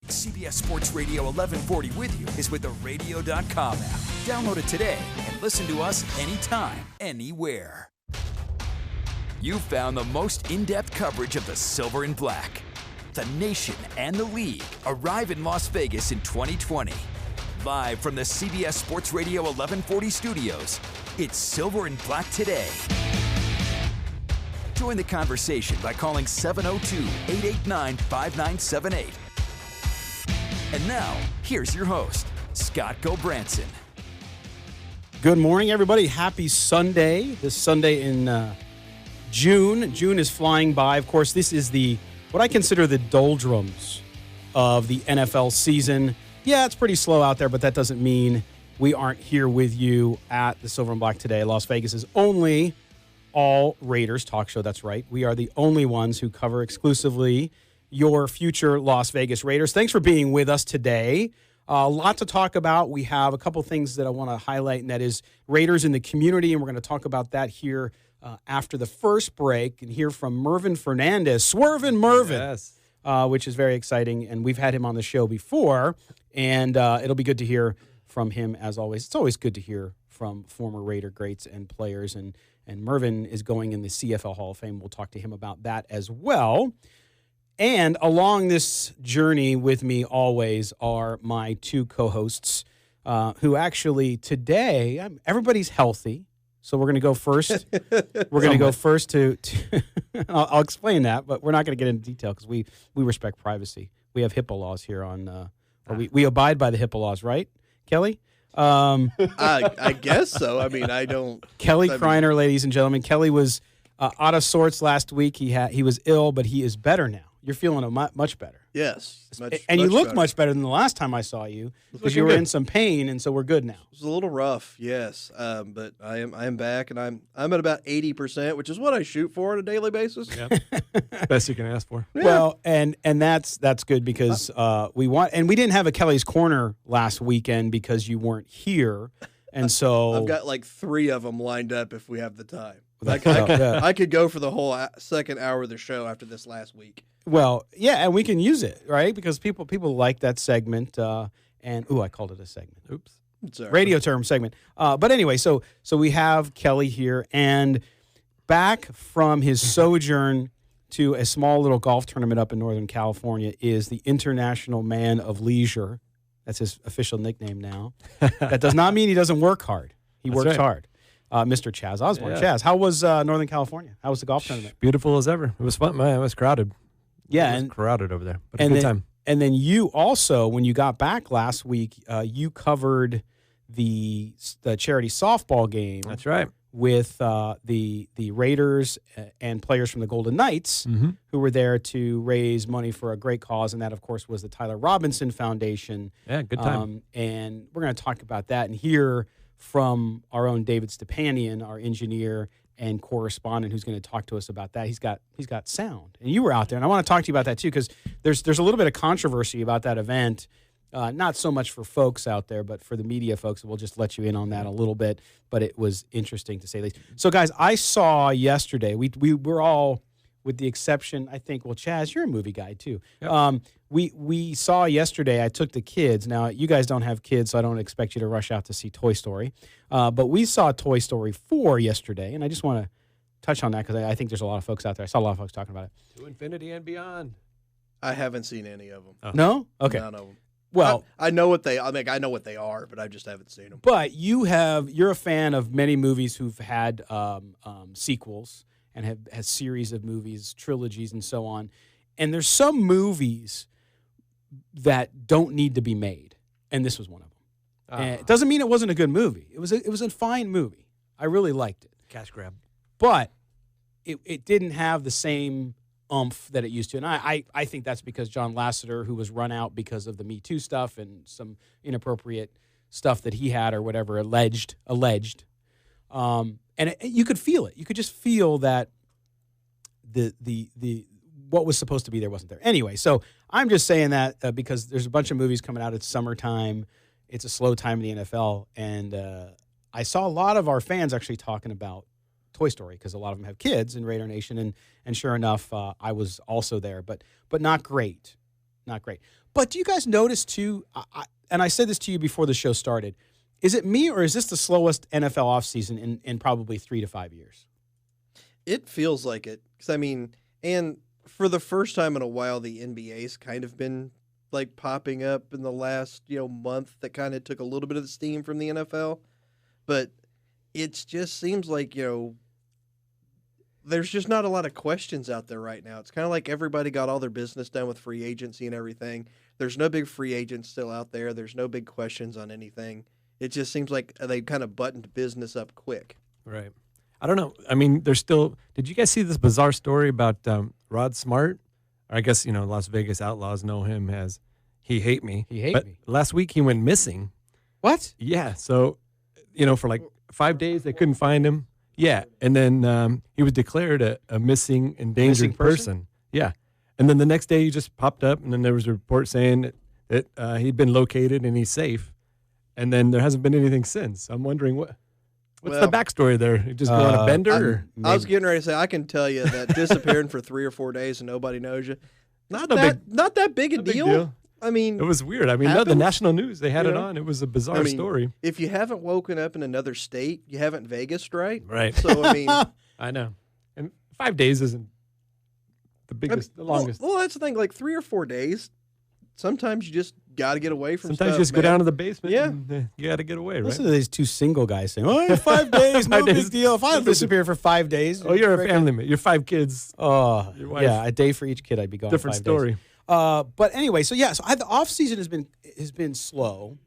CBS Sports Radio 1140 with you is with the radio.com app. Download it today and listen to us anytime, anywhere. You found the most in-depth coverage of the Silver and Black. The nation and the league arrive in Las Vegas in 2020. Live from the CBS Sports Radio 1140 studios, it's Silver and Black Today. Join the conversation by calling 702-889-5978. And now, here's your host, Scott Gobranson. Good morning, everybody. Happy Sunday. This Sunday in June. June is flying by. Of course, this is what I consider the doldrums of the NFL season. Yeah, it's pretty slow out there, but that doesn't mean we aren't here with you at the Silver and Black Today. Las Vegas' only all Raiders talk show. That's right. We are the only ones who cover exclusively your future Las Vegas Raiders. Thanks for being with us today. A lot to talk about. We have a couple things that I want to highlight, and that is Raiders in the community, and we're going to talk about that here after the first break and hear from Mervin Fernandez, Swervin' Mervin, yes. Which is very exciting, and we've had him on the show before, and it'll be good to hear from him as always. It's always good to hear from former Raider greats and players, and Mervin is going in the CFL Hall of Fame. We'll talk to him about that as well. And along this journey with me always are my two co-hosts who actually today, everybody's healthy. So we're going to go first. We're going to go first to I'll explain that, but we're not going to get into detail because we respect privacy. We have HIPAA laws here on, or we abide by the HIPAA laws, right, Kelly? I guess so. I mean, I don't. Kelly Kreiner, ladies and gentlemen. Kelly was out of sorts last week. He was ill, but he is better now. You're feeling much better. Yes. And you look much better than the last time I saw you because you were in some pain, and so we're good now. It was a little rough, yes. But I am back, and I'm at about 80%, which is what I shoot for on a daily basis. Yeah. Best you can ask for. Yeah. Well, and that's good because we didn't have a Kelly's Corner last weekend because you weren't here, and so I've got like 3 of them lined up if we have the time. I could go for the whole second hour of the show after this last week. Well, yeah, and we can use it, right? Because people like that segment. I called it a segment. Oops. Sorry. Radio term segment. But anyway, so we have Kelly here, and back from his sojourn to a small little golf tournament up in Northern California is the International Man of Leisure. That's his official nickname now. That does not mean he doesn't work hard. He works hard. Mr. Chaz Osborne. Yeah. Chaz, how was Northern California? How was the golf tournament? Beautiful as ever. It was fun, man. It was crowded. Yeah, it was crowded over there, but a good time. And then you also, when you got back last week, you covered the charity softball game. That's right. With the Raiders and players from the Golden Knights who were there to raise money for a great cause, and that, of course, was the Tyler Robinson Foundation. Yeah, good time. And we're going to talk about that and hear from our own David Stepanian, our engineer and correspondent, who's going to talk to us about that. He's got sound, and you were out there, and I want to talk to you about that too because there's a little bit of controversy about that event. Not so much for folks out there, but for the media folks. We'll just let you in on that a little bit. But it was interesting to say the least. So, guys, I saw yesterday. We were all, with the exception, I think. Well, Chaz, you're a movie guy too. Yep. We saw yesterday. I took the kids. Now, you guys don't have kids, so I don't expect you to rush out to see Toy Story. But we saw Toy Story 4 yesterday, and I just want to touch on that because I think there's a lot of folks out there. I saw a lot of folks talking about it. To infinity and beyond. I haven't seen any of them. Oh. No? Okay. None of them. Well, I know what they. I know what they are, but I just haven't seen them. But you're a fan of many movies who've had sequels and have series of movies, trilogies, and so on. And there's some movies that don't need to be made, and this was one of them. And it doesn't mean it wasn't a good movie. It was a fine movie. I really liked it. Cash grab. But it didn't have the same oomph that it used to. And I think that's because John Lasseter, who was run out because of the Me Too stuff and some inappropriate stuff that he had or whatever, alleged. You could feel it. You could just feel that the what was supposed to be there wasn't there. Anyway, so I'm just saying that because there's a bunch of movies coming out. It's summertime. It's a slow time in the NFL. And I saw a lot of our fans actually talking about Toy Story because a lot of them have kids in Raider Nation. And sure enough, I was also there. But not great. Not great. But do you guys notice too? And I said this to you before the show started. Is it me, or is this the slowest NFL offseason in probably 3 to 5 years? It feels like it. 'Cause, I mean, and for the first time in a while, the NBA's kind of been like popping up in the last month. That kind of took a little bit of the steam from the NFL, but it just seems like there's just not a lot of questions out there right now. It's kind of like everybody got all their business done with free agency and everything. There's no big free agents still out there. There's no big questions on anything. It just seems like they kind of buttoned business up quick. Right. I don't know. I mean, there's still. Did you guys see this bizarre story about Rod Smart? I guess Las Vegas Outlaws know him as He Hate Me. He Hate Me. Last week he went missing. What? Yeah. So, for like 5 days they couldn't find him. Yeah, and then he was declared a missing, endangered person. Yeah, and then the next day he just popped up, and then there was a report saying that he'd been located and he's safe, and then there hasn't been anything since. I'm wondering what's the backstory there? You just go on a bender? I was getting ready to say I can tell you that disappearing for 3 or 4 days and nobody knows you, not that big a deal. I mean, it was weird. I mean, no, the national news, they had it on. It was a bizarre story. If you haven't woken up in another state, you haven't Vegas, right? Right. So, I mean. I know. And 5 days isn't the biggest, the longest. Well, that's the thing. Like 3 or 4 days, sometimes you just got to get away from Sometimes stuff, you just go down to the basement. Yeah. And, you got to get away, right? Listen to these two single guys saying, 5 days, no big deal. If I disappear for 5 days. Oh, you're a family man. You're 5 kids. Oh, Your wife. yeah, a day for each kid. I'd be gone. Different 5 story. days. But anyway, so the off season has been slow,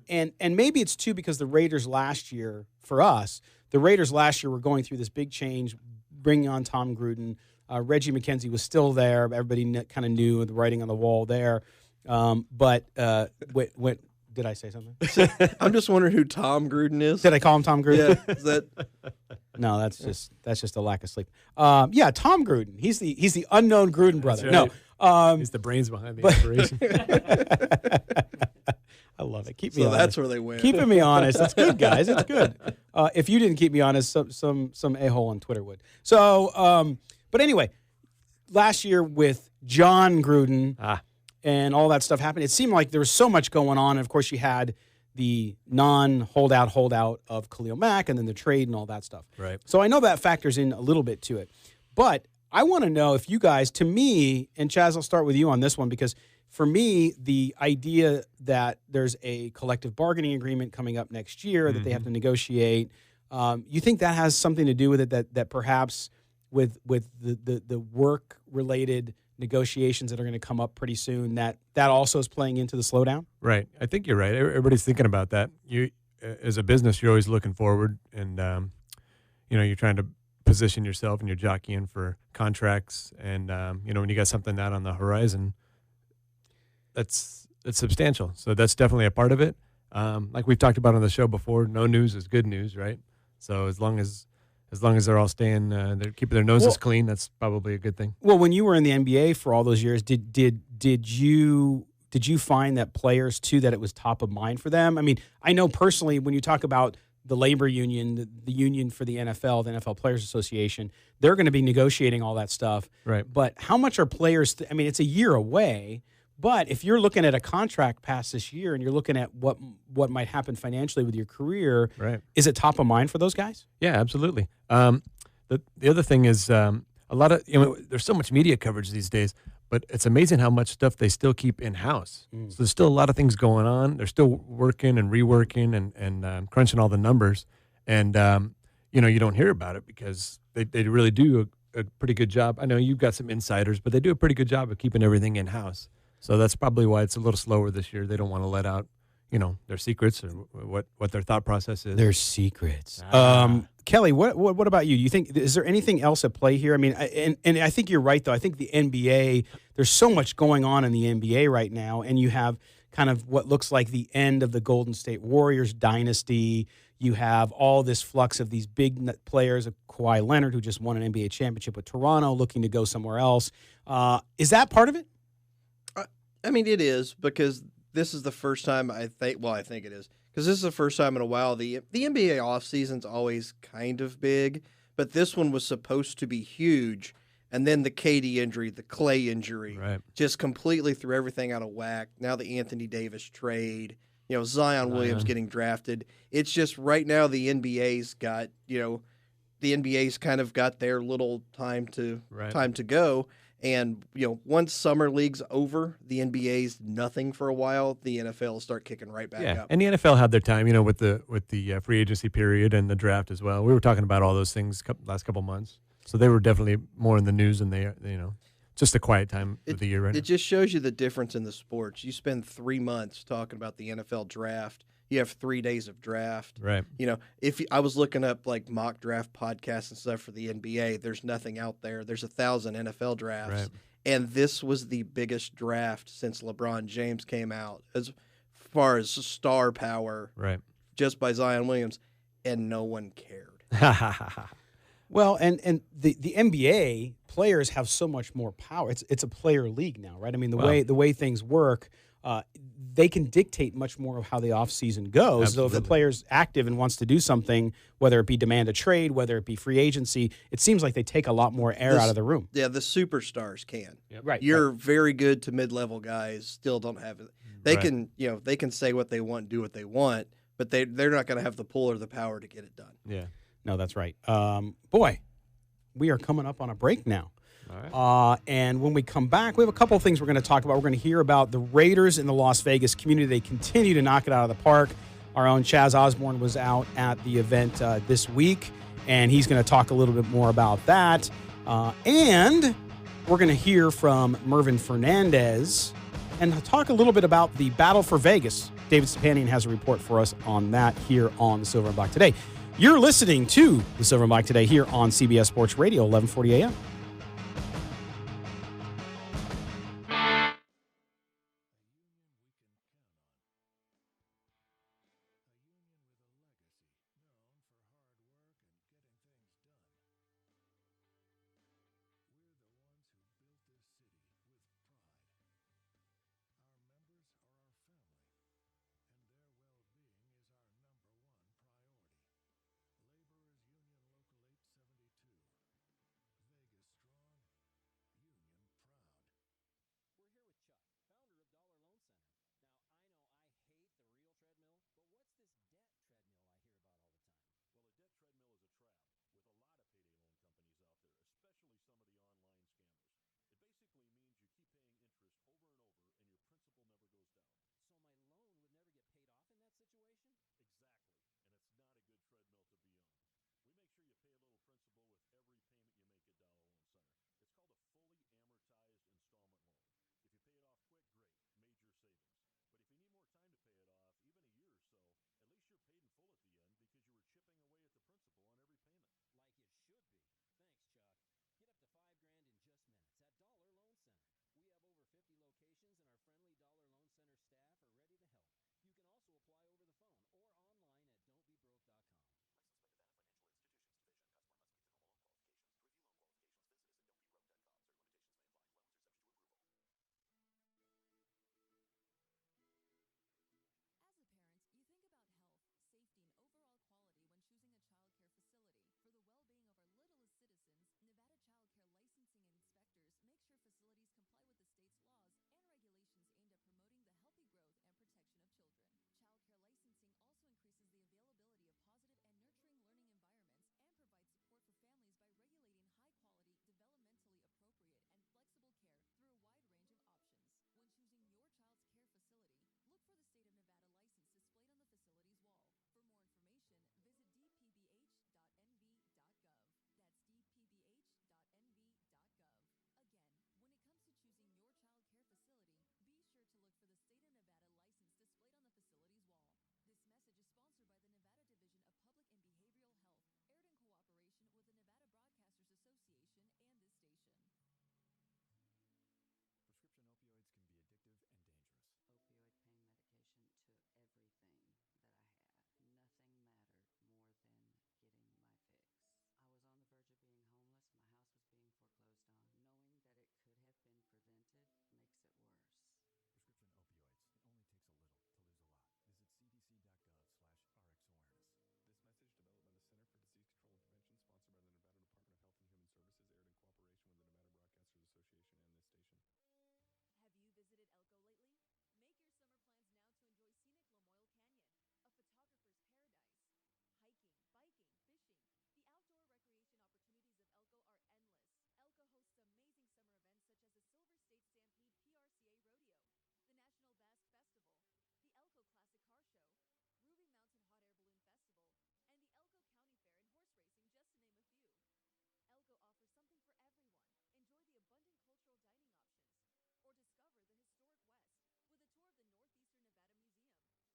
and maybe it's too because the Raiders last year were going through this big change, bringing on Tom Gruden. Reggie McKenzie was still there. Everybody kind of knew the writing on the wall there. But did I say something? I'm just wondering who Tom Gruden is. Did I call him Tom Gruden? Yeah, is that? No, that's just a lack of sleep. Yeah, Tom Gruden. He's the unknown Gruden brother. Right. No, he's the brains behind the operation. I love it. Keep me honest. That's where they win. Keeping me honest. That's good, guys. It's good. If you didn't keep me honest, some a-hole on Twitter would. So, but anyway, last year with John Gruden and all that stuff happened, it seemed like there was so much going on. And of course, you had the holdout of Khalil Mack and then the trade and all that stuff. Right. So I know that factors in a little bit to it. But I want to know if you guys, to me, and Chaz, I'll start with you on this one, because for me, the idea that there's a collective bargaining agreement coming up next year that they have to negotiate, you think that has something to do with it, that perhaps with the work-related negotiations that are going to come up pretty soon, that also is playing into the slowdown? Right. I think you're right. Everybody's thinking about that. You, as a business, you're always looking forward, and you're trying to position yourself and you're jockeying for contracts, and when you got something out on the horizon, that's substantial. So that's definitely a part of it. Like we've talked about on the show before, no news is good news, right? So as long as they're all staying, they're keeping their noses clean, that's probably a good thing. Well, when you were in the NBA for all those years, did you find that players too, that it was top of mind for them? I mean, I know personally when you talk about the labor union, the union for the NFL, the NFL Players Association, they're going to be negotiating all that stuff. Right. But how much are players? I mean, it's a year away. But if you're looking at a contract past this year and you're looking at what might happen financially with your career, right, is it top of mind for those guys? Yeah, absolutely. The other thing is a lot of there's so much media coverage these days, but it's amazing how much stuff they still keep in house. So there's still a lot of things going on. They're still working and reworking and crunching all the numbers, and you don't hear about it because they really do a pretty good job. I know you've got some insiders, but they do a pretty good job of keeping everything in house. So that's probably why it's a little slower this year. They don't want to let out, their secrets or what their thought process is. Their secrets. Kelly, what about you? You think, is there anything else at play here? I mean, and I think you're right, though. I think the NBA, there's so much going on in the NBA right now, and you have kind of what looks like the end of the Golden State Warriors dynasty. You have all this flux of these big players, Kawhi Leonard, who just won an NBA championship with Toronto, looking to go somewhere else. Is that part of it? I mean, it is, because this is the first time I think it is, because this is the first time in a while the NBA offseason's always kind of big, but this one was supposed to be huge, And then the KD injury, the Clay injury, Right. just completely threw everything out of whack. Now the Anthony Davis trade, Zion Williams getting drafted. It's just right now the NBA's got, the NBA's kind of got their little time to go. And, once summer league's over, the NBA's nothing for a while, the NFL will start kicking right back up. And the NFL had their time, with the free agency period and the draft as well. We were talking about all those things last couple months. So they were definitely more in the news than they, just a quiet time of the year right now. It just shows you the difference in the sports. You spend 3 months talking about the NFL draft. You have 3 days of draft. Right. If I was looking up like mock draft podcasts and stuff for the NBA, there's nothing out there. There's 1,000 NFL drafts. Right. And this was the biggest draft since LeBron James came out as far as star power. Right. Just by Zion Williams. And no one cared. Well, and the NBA players have so much more power. It's a player league now, right? I mean, the way things work, they can dictate much more of how the offseason goes. Absolutely. So if the player's active and wants to do something, whether it be demand a trade, whether it be free agency, it seems like they take a lot more air out of the room. Yeah, the superstars can. Yep. Right. Your very good to mid-level guys still don't have it. They can, they can say what they want, do what they want, but they're not going to have the pull or the power to get it done. Yeah. No, that's right. Boy, we are coming up on a break now. All right. And when we come back, we have a couple of things we're going to talk about. We're going to hear about the Raiders in the Las Vegas community. They continue to knock it out of the park. Our own Chaz Osborne was out at the event this week, and he's going to talk a little bit more about that. And we're going to hear from Mervin Fernandez and talk a little bit about the Battle for Vegas. David Stepanian has a report for us on that here on the Silver and Black Today. You're listening to the Silver and Black Today here on CBS Sports Radio, 1140 a.m.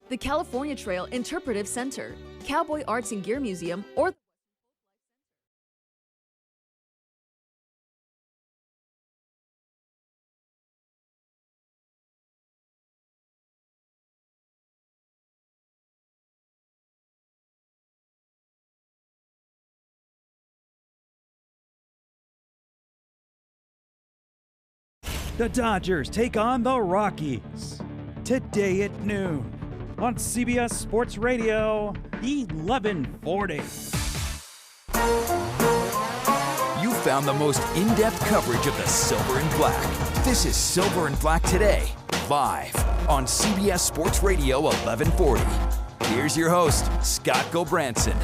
the California Trail Interpretive Center, Cowboy Arts and Gear Museum, or The Dodgers take on the Rockies today at noon on CBS Sports Radio 1140. You found the most in-depth coverage of the Silver and Black. This is Silver and Black Today, live on CBS Sports Radio 1140. Here's your host, Scott Gobranson.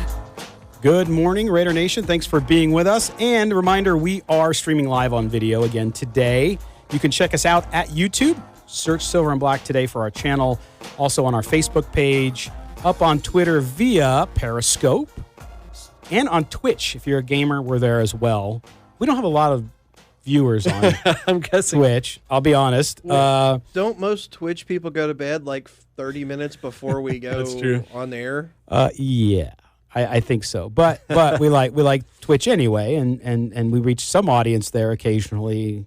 Good morning, Raider Nation. Thanks for being with us. And a reminder, we are streaming live on video again today. You can check us out at YouTube. Search Silver and Black Today for our channel. Also on our Facebook page. Up on Twitter via Periscope. And on Twitch. If you're a gamer, we're there as well. We don't have a lot of viewers on I'm guessing. Twitch. I'll be honest. Don't most Twitch people go to bed like 30 minutes before we go That's true. on air? Yeah. I think so, but we like Twitch anyway, and we reach some audience there occasionally,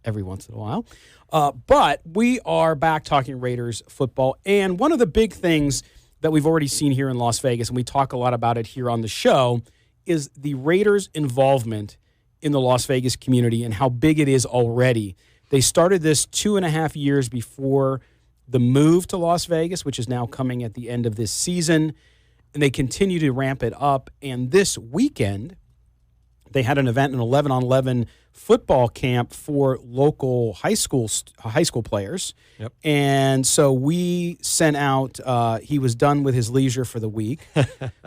every once in a while. But we are back talking Raiders football, and one of the big things that we've already seen here in Las Vegas, and we talk a lot about it here on the show, is the Raiders' involvement in the Las Vegas community and how big it is already. They started this 2.5 years before the move to Las Vegas, which is now coming at the end of this season. And they continue to ramp it up. And this weekend, they had an event, an 11-on-11 football camp for local high school players. Yep. And so we sent out, he was done with his leisure for the week.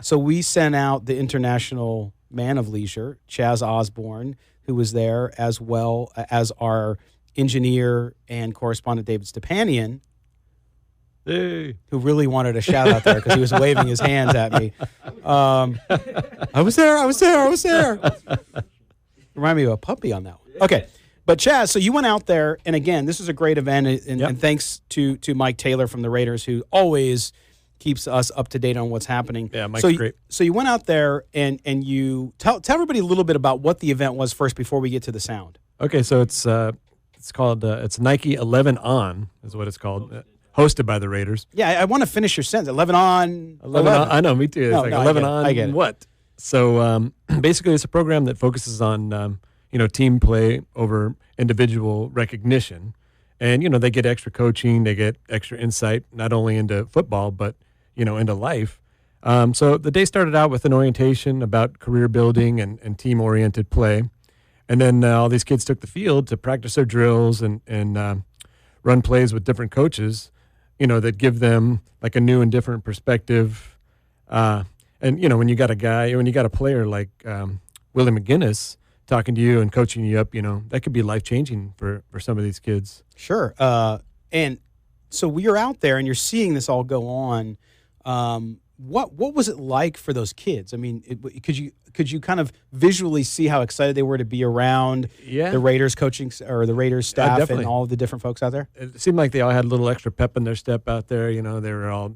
So we sent out the international man of leisure, Chaz Osborne, who was there, as well as our engineer and correspondent, David Stepanian, Hey. who really wanted a shout out there because he was waving his hands at me. I was there. Remind me of a puppy on that one. Okay. But Chaz, so you went out there, and again, this is a great event, and thanks to Mike Taylor from the Raiders, who always keeps us up to date on what's happening. Yeah, Mike's great. So you went out there, and you tell everybody a little bit about what the event was first before we get to the sound. Okay, so it's called it's Nike 11 On is what it's called. Hosted by the Raiders. Yeah, I want to finish your sentence. 11 on. 11 on. I know, me too. It's No, like no, 11 I get it. on what? So basically, it's a program that focuses on team play over individual recognition, and they get extra coaching, they get extra insight not only into football but into life. So the day started out with an orientation about career building and team oriented play, and then all these kids took the field to practice their drills and run plays with different coaches. That give them like a new and different perspective. And, when you got a player like Willie McGinnis talking to you and coaching you up, that could be life-changing for some of these kids. Sure. And so you're out there and you're seeing this all go on. What was it like for those kids? I mean, could you kind of visually see how excited they were to be around the Raiders coaching or the Raiders staff and all of the different folks out there? It seemed like they all had a little extra pep in their step out there. They were all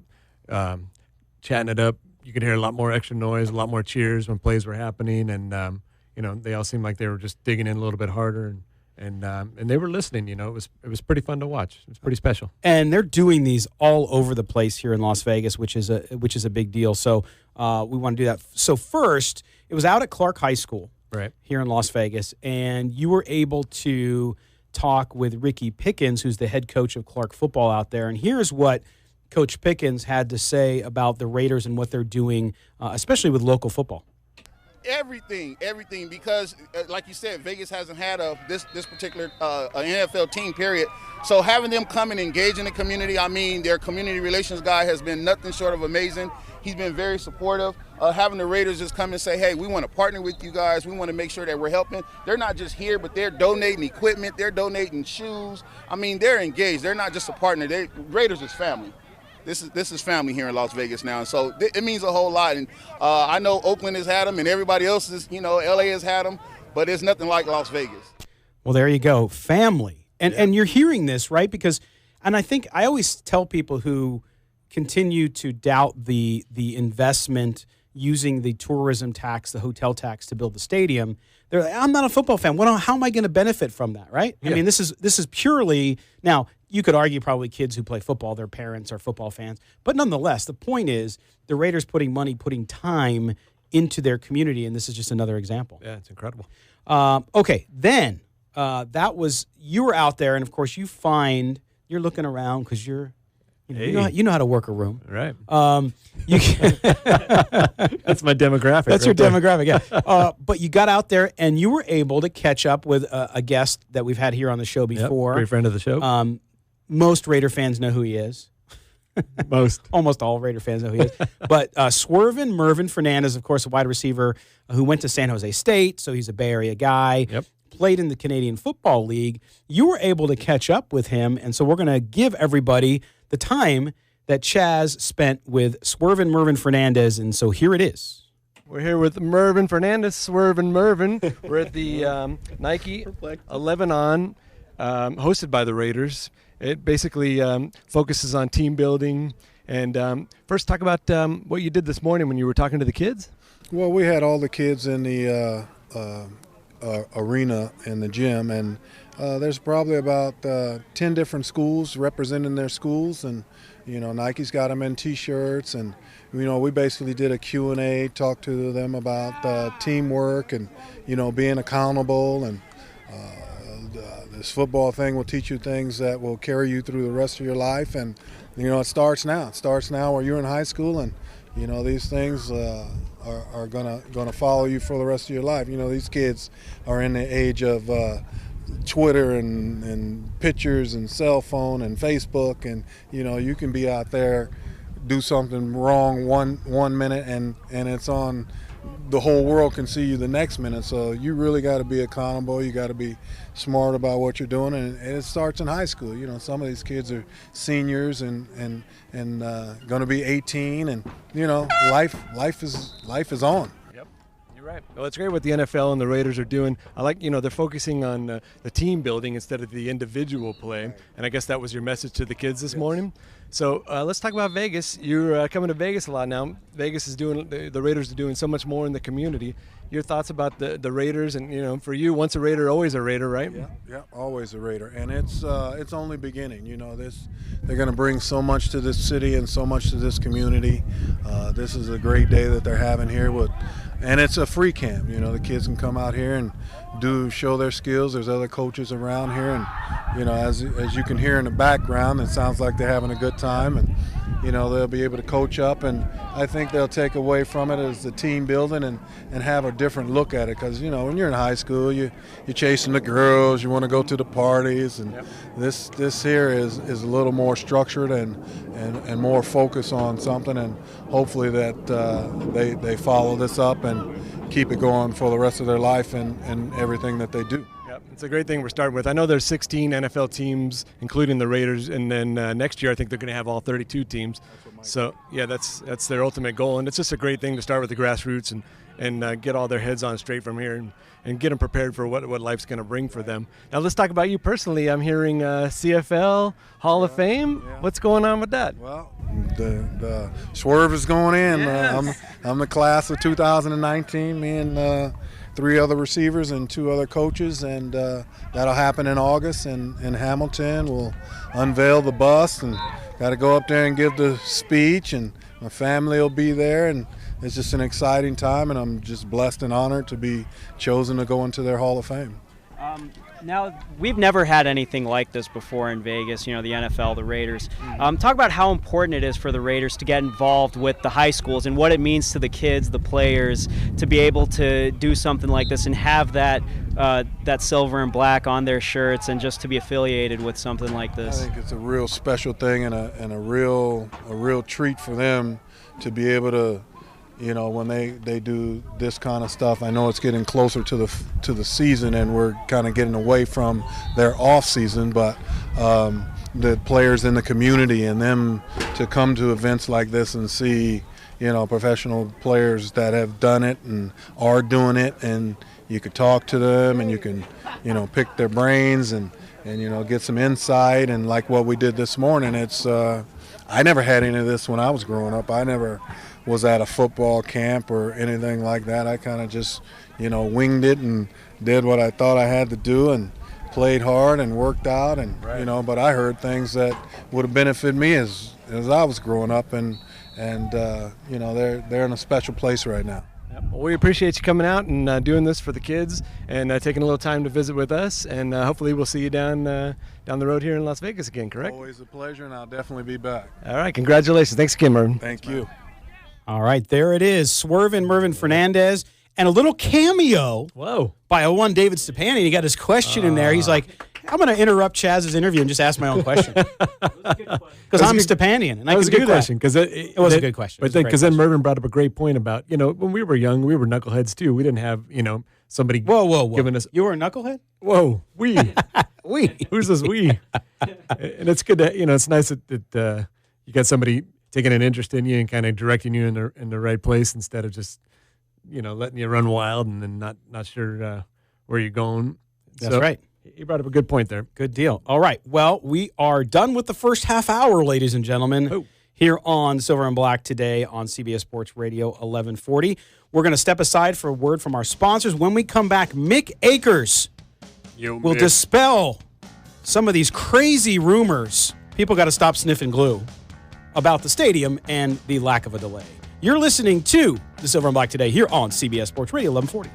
chatting it up. You could hear a lot more extra noise, a lot more cheers when plays were happening, and they all seemed like they were just digging in a little bit harder and they were listening. It was pretty fun to watch. It was pretty special. And they're doing these all over the place here in Las Vegas, which is a big deal. So we want to do that. So first, it was out at Clark High School, right here in Las Vegas, and you were able to talk with Ricky Pickens, who's the head coach of Clark football out there. And here's what Coach Pickens had to say about the Raiders and what they're doing, especially with local football. Everything, because like you said, Vegas hasn't had this particular NFL team, period. So having them come and engage in the community, their community relations guy has been nothing short of amazing. He's been very supportive. Having the Raiders just come and say, hey, we want to partner with you guys. We want to make sure that we're helping. They're not just here, but they're donating equipment. They're donating shoes. They're engaged. They're not just a partner. Raiders is family. This is family here in Las Vegas now, and so it means a whole lot. And I know Oakland has had them, and everybody else is, LA has had them, but it's nothing like Las Vegas. Well, there you go, family, and you're hearing this right because, and I think I always tell people who continue to doubt the investment using the tourism tax, the hotel tax to build the stadium, they're like, I'm not a football fan. How am I going to benefit from that, right? Yeah. I mean, this is purely, now, you could argue probably kids who play football, their parents are football fans. But nonetheless, the point is the Raiders putting money, putting time into their community, and this is just another example. Yeah, it's incredible. Okay, then you were out there, and of course you're looking around because you know how to work a room. Right. That's my demographic. That's your demographic, yeah. But you got out there, and you were able to catch up with a guest that we've had here on the show before. Great friend of the show. Most Raider fans know who he is. Almost all Raider fans know who he is. But Swervin Mervin Fernandez, of course, a wide receiver who went to San Jose State, so he's a Bay Area guy. Yep. Played in the Canadian Football League. You were able to catch up with him, and so we're going to give everybody the time that Chaz spent with Swervin Mervin Fernandez, and so here it is. We're here with Mervin Fernandez, Swervin Mervin. We're at the Nike 11 On, hosted by the Raiders. It basically focuses on team building. And first, talk about what you did this morning when you were talking to the kids. Well, we had all the kids in the arena in the gym, and there's probably about 10 different schools representing their schools, and Nike's got them in T-shirts, and we basically did a Q&A, talked to them about teamwork and being accountable, and this football thing will teach you things that will carry you through the rest of your life, and it starts now. It starts now where you're in high school, and these things are gonna follow you for the rest of your life. These kids are in the age of Twitter and pictures and cell phone and Facebook, and you can be out there, do something wrong one minute, and it's on. The whole world can see you the next minute, so you really got to be accountable. You got to be smart about what you're doing, and it starts in high school. Some of these kids are seniors and going to be 18, and life is on. Yep, you're right. Well, it's great what the NFL and the Raiders are doing. I like they're focusing on the team building instead of the individual play, and I guess that was your message to the kids this morning. So let's talk about Vegas. You're coming to Vegas a lot now. Vegas is doing the Raiders are doing so much more in the community. Your thoughts about the Raiders, and for you, once a Raider, always a Raider, right? Yeah, always a Raider, and it's only beginning. They're going to bring so much to this city and so much to this community. This is a great day that they're having here and it's a free camp. The kids can come out here and show their skills. There's other coaches around here, and as you can hear in the background, it sounds like they're having a good time, and they'll be able to coach up, and I think they'll take away from it as the team building and have a different look at it, because when you're in high school, you're chasing the girls, you want to go to the parties, and this here is a little more structured and more focused on something, and hopefully that they follow this up and keep it going for the rest of their life and everything that they do. It's a great thing we're starting with. I know there's 16 NFL teams, including the Raiders, and then next year I think they're going to have all 32 teams. So, yeah, that's their ultimate goal, and it's just a great thing to start with the grassroots and get all their heads on straight from here and get them prepared for what life's going to bring for them. Now let's talk about you personally. I'm hearing CFL Hall of Fame. Yeah. What's going on with that? Well, the Swerve is going in. Yes. I'm the class of 2019. Me and 3 other receivers and 2 other coaches, and that'll happen in August in Hamilton. We'll unveil the bust and got to go up there and give the speech, and my family will be there, and it's just an exciting time, and I'm just blessed and honored to be chosen to go into their Hall of Fame. Now, we've never had anything like this before in Vegas, the NFL, the Raiders. Talk about how important it is for the Raiders to get involved with the high schools and what it means to the kids, the players, to be able to do something like this and have that silver and black on their shirts and just to be affiliated with something like this. I think it's a real special thing and a real treat for them to be able to, when they do this kind of stuff. I know it's getting closer to the season, and we're kind of getting away from their off season, but the players in the community and them to come to events like this and see, professional players that have done it and are doing it, and you could talk to them and you can, pick their brains and get some insight, and like what we did this morning, it's I never had any of this when I was growing up. I never was at a football camp or anything like that. I kind of just, winged it and did what I thought I had to do and played hard and worked out. And, but I heard things that would have benefited me as I was growing up. And they're in a special place right now. Well, we appreciate you coming out and doing this for the kids and taking a little time to visit with us. And hopefully we'll see you down the road here in Las Vegas again, correct? Always a pleasure, and I'll definitely be back. All right. Congratulations. Thanks again, Mervin. Thank you. All right, there it is. Swervin' Mervin Fernandez, and a little cameo by one David Stepanian. He got his question in there. He's like, I'm going to interrupt Chaz's interview and just ask my own question. Because I'm Stepanian, and I can do that. It was a good question. It was a good question. But then Mervin brought up a great point about, when we were young, we were knuckleheads too. We didn't have, somebody giving us. You were a knucklehead? Whoa, we. We. Who's this we? And it's good to, it's nice that you got somebody taking an interest in you and kind of directing you in the right place instead of just, letting you run wild and then not sure where you're going. That's right. You brought up a good point there. Good deal. All right. Well, we are done with the first half hour, ladies and gentlemen, here on Silver and Black today on CBS Sports Radio 1140. We're going to step aside for a word from our sponsors. When we come back, Mick Akers will dispel some of these crazy rumors. People got to stop sniffing glue about the stadium and the lack of a delay. You're listening to the Silver and Black today here on CBS Sports Radio 1140.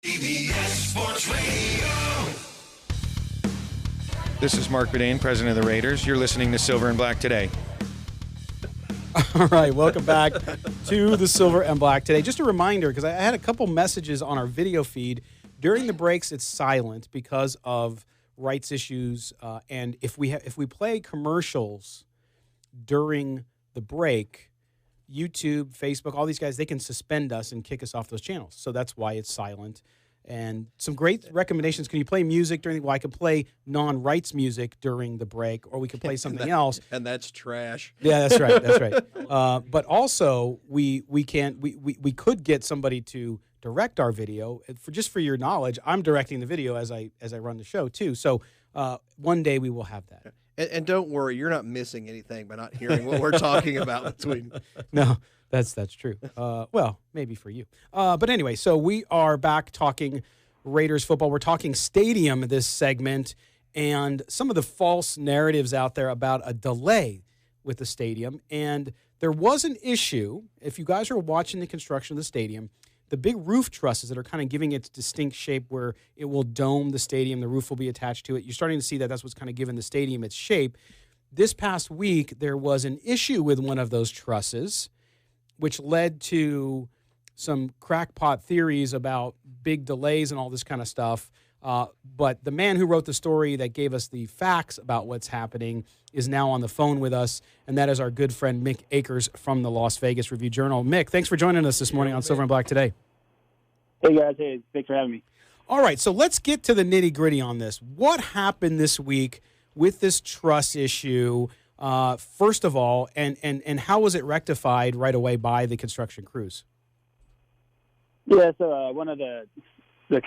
CBS Sports Radio. This is Mark Bedane, president of the Raiders. You're listening to Silver and Black Today. All right, welcome back to the Silver and Black Today. Just a reminder, because I had a couple messages on our video feed. During the breaks, it's silent because of rights issues, and if we play commercials during the break, YouTube, Facebook, all these guys, they can suspend us and kick us off those channels. So that's why it's silent. And some great recommendations. Can you play music during I can play non-rights music during the break, or we can play something else. And that's trash. Yeah, that's right. That's right. But also, we could get somebody to direct our video. For your knowledge, I'm directing the video as I run the show too. So one day we will have that. And don't worry, you're not missing anything by not hearing what we're talking about between. No, that's true. Well, maybe for you. But anyway, so we are back talking Raiders football. We're talking stadium this segment and some of the false narratives out there about a delay with the stadium. And there was an issue. If you guys are watching the construction of the stadium, the big roof trusses that are kind of giving its distinct shape where it will dome the stadium, the roof will be attached to it. You're starting to see that's what's kind of given the stadium its shape. This past week, there was an issue with one of those trusses, which led to some crackpot theories about big delays and all this kind of stuff. But the man who wrote the story that gave us the facts about what's happening is now on the phone with us, and that is our good friend Mick Akers from the Las Vegas Review-Journal. Mick, thanks for joining us this morning on Silver and Black Today. Hey, guys. Hey, thanks for having me. All right, so let's get to the nitty-gritty on this. What happened this week with this truss issue, first of all, and how was it rectified right away by the construction crews? Yeah, so one of the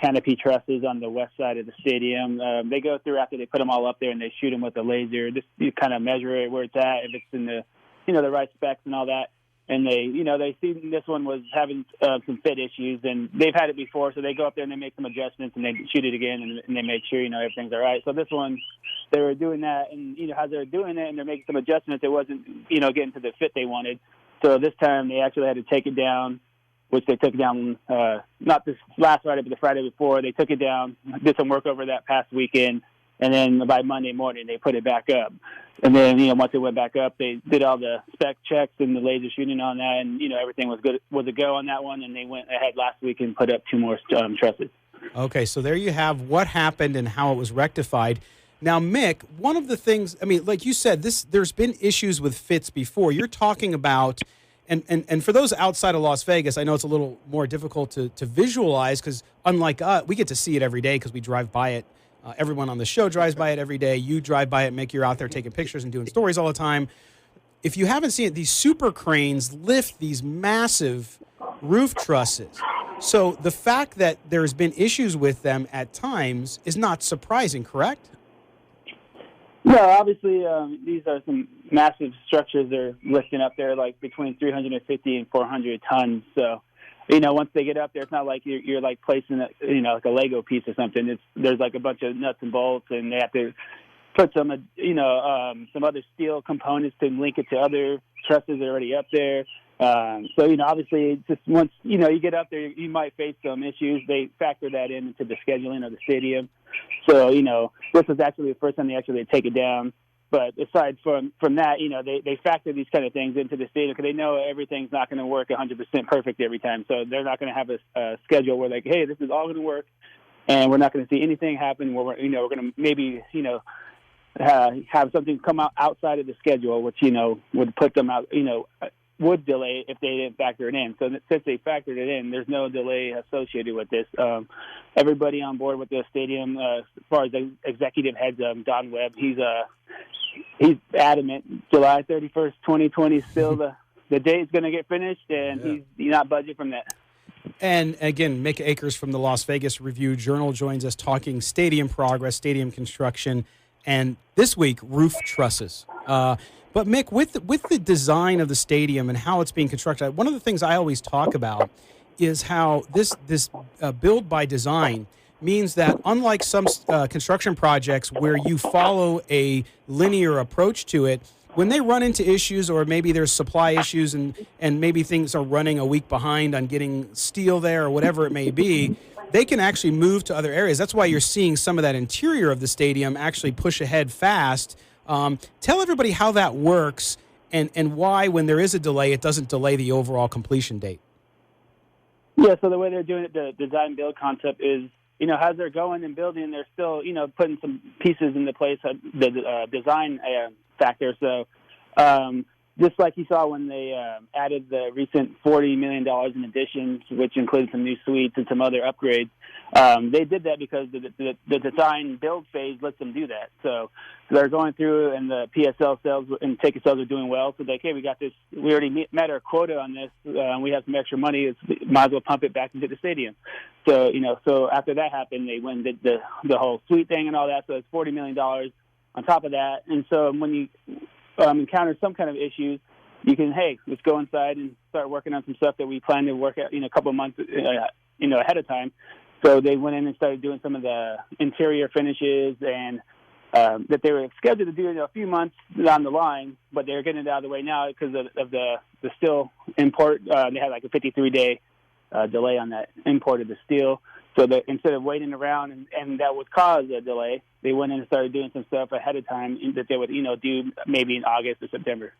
canopy trusses on the west side of the stadium, they go through after they put them all up there and they shoot them with a laser. Just you kind of measure it where it's at, if it's in the, the right specs and all that. And they see this one was having some fit issues, and they've had it before, so they go up there and they make some adjustments and they shoot it again and they make sure, everything's all right. So this one, they were doing that, and, as they're doing it and they're making some adjustments, it wasn't, getting to the fit they wanted. So this time they actually had to take it down, which they took down, not this last Friday, but the Friday before. They took it down, did some work over that past weekend, and then by Monday morning they put it back up. And then, once it went back up, they did all the spec checks and the laser shooting on that, and, everything was good, was a go on that one, and they went ahead last week and put up 2 more trusses. Okay, so there you have what happened and how it was rectified. Now, Mick, one of the things, like you said, there's been issues with fits before. You're talking about, and for those outside of Las Vegas, I know it's a little more difficult to visualize because unlike us, we get to see it every day because we drive by it. Everyone on the show drives by it every day. You drive by it, Mick. You're out there taking pictures and doing stories all the time. If you haven't seen it, these super cranes lift these massive roof trusses. So the fact that there's been issues with them at times is not surprising, correct? No, obviously these are some massive structures they're lifting up there, like between 350 and 400 tons. So, once they get up there, it's not like you're like placing like a Lego piece or something. There's like a bunch of nuts and bolts, and they have to put some other steel components to link it to other trusses that are already up there. So, obviously, it's just once, you get up there, you might face some issues. They factor that into the scheduling of the stadium. So, this was actually the first time they actually take it down. But aside from that, they factor these kind of things into the stadium because they know everything's not going to work 100% perfect every time. So they're not going to have a schedule where like, hey, this is all going to work, and we're not going to see anything happen where we're going to maybe, have something come out outside of the schedule, which, would put them out, would delay if they didn't factor it in. So since they factored it in, there's no delay associated with this. Everybody on board with the stadium, as far as the executive heads, Don Webb, he's adamant. July 31st, 2020 is still the date's going to get finished, and he's not budging from that. And again, Mick Akers from the Las Vegas Review-Journal joins us talking stadium progress, stadium construction, and this week, roof trusses. But Mick, with the design of the stadium and how it's being constructed, one of the things I always talk about is how this build by design means that unlike some construction projects where you follow a linear approach to it, when they run into issues or maybe there's supply issues and maybe things are running a week behind on getting steel there or whatever it may be, they can actually move to other areas. That's why you're seeing some of that interior of the stadium actually push ahead fast. Tell everybody how that works and why, when there is a delay, it doesn't delay the overall completion date. Yeah, so the way they're doing it, the design build concept is, as they're going and building, they're still, putting some pieces into place, the design factor. So just like you saw when they added the recent $40 million in additions, which included some new suites and some other upgrades, they did that because the design build phase lets them do that. So they're going through, and the PSL sales and ticket sales are doing well. So we got this. We already met our quota on this. We have some extra money. Might as well pump it back into the stadium. So so after that happened, they went and did the whole suite thing and all that. So it's $40 million on top of that. And so when you encounter some kind of issues, you can, let's go inside and start working on some stuff that we plan to work at, a couple of months, ahead of time. So they went in and started doing some of the interior finishes and that they were scheduled to do in a few months down the line, but they're getting it out of the way now because of the steel import. They had like a 53-day delay on that import of the steel. So that instead of waiting around and that would cause a delay, they went in and started doing some stuff ahead of time that they would, do maybe in August or September.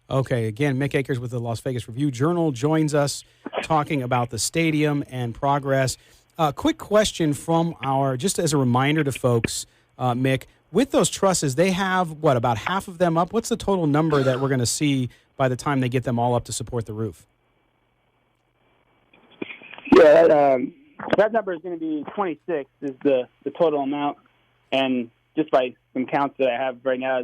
Okay, again, Mick Akers with the Las Vegas Review-Journal joins us talking about the stadium and progress. Quick question from just as a reminder to folks, Mick, with those trusses, they have, about half of them up? What's the total number that we're going to see by the time they get them all up to support the roof? Yeah, that number is going to be 26 is the total amount. And just by some counts that I have right now,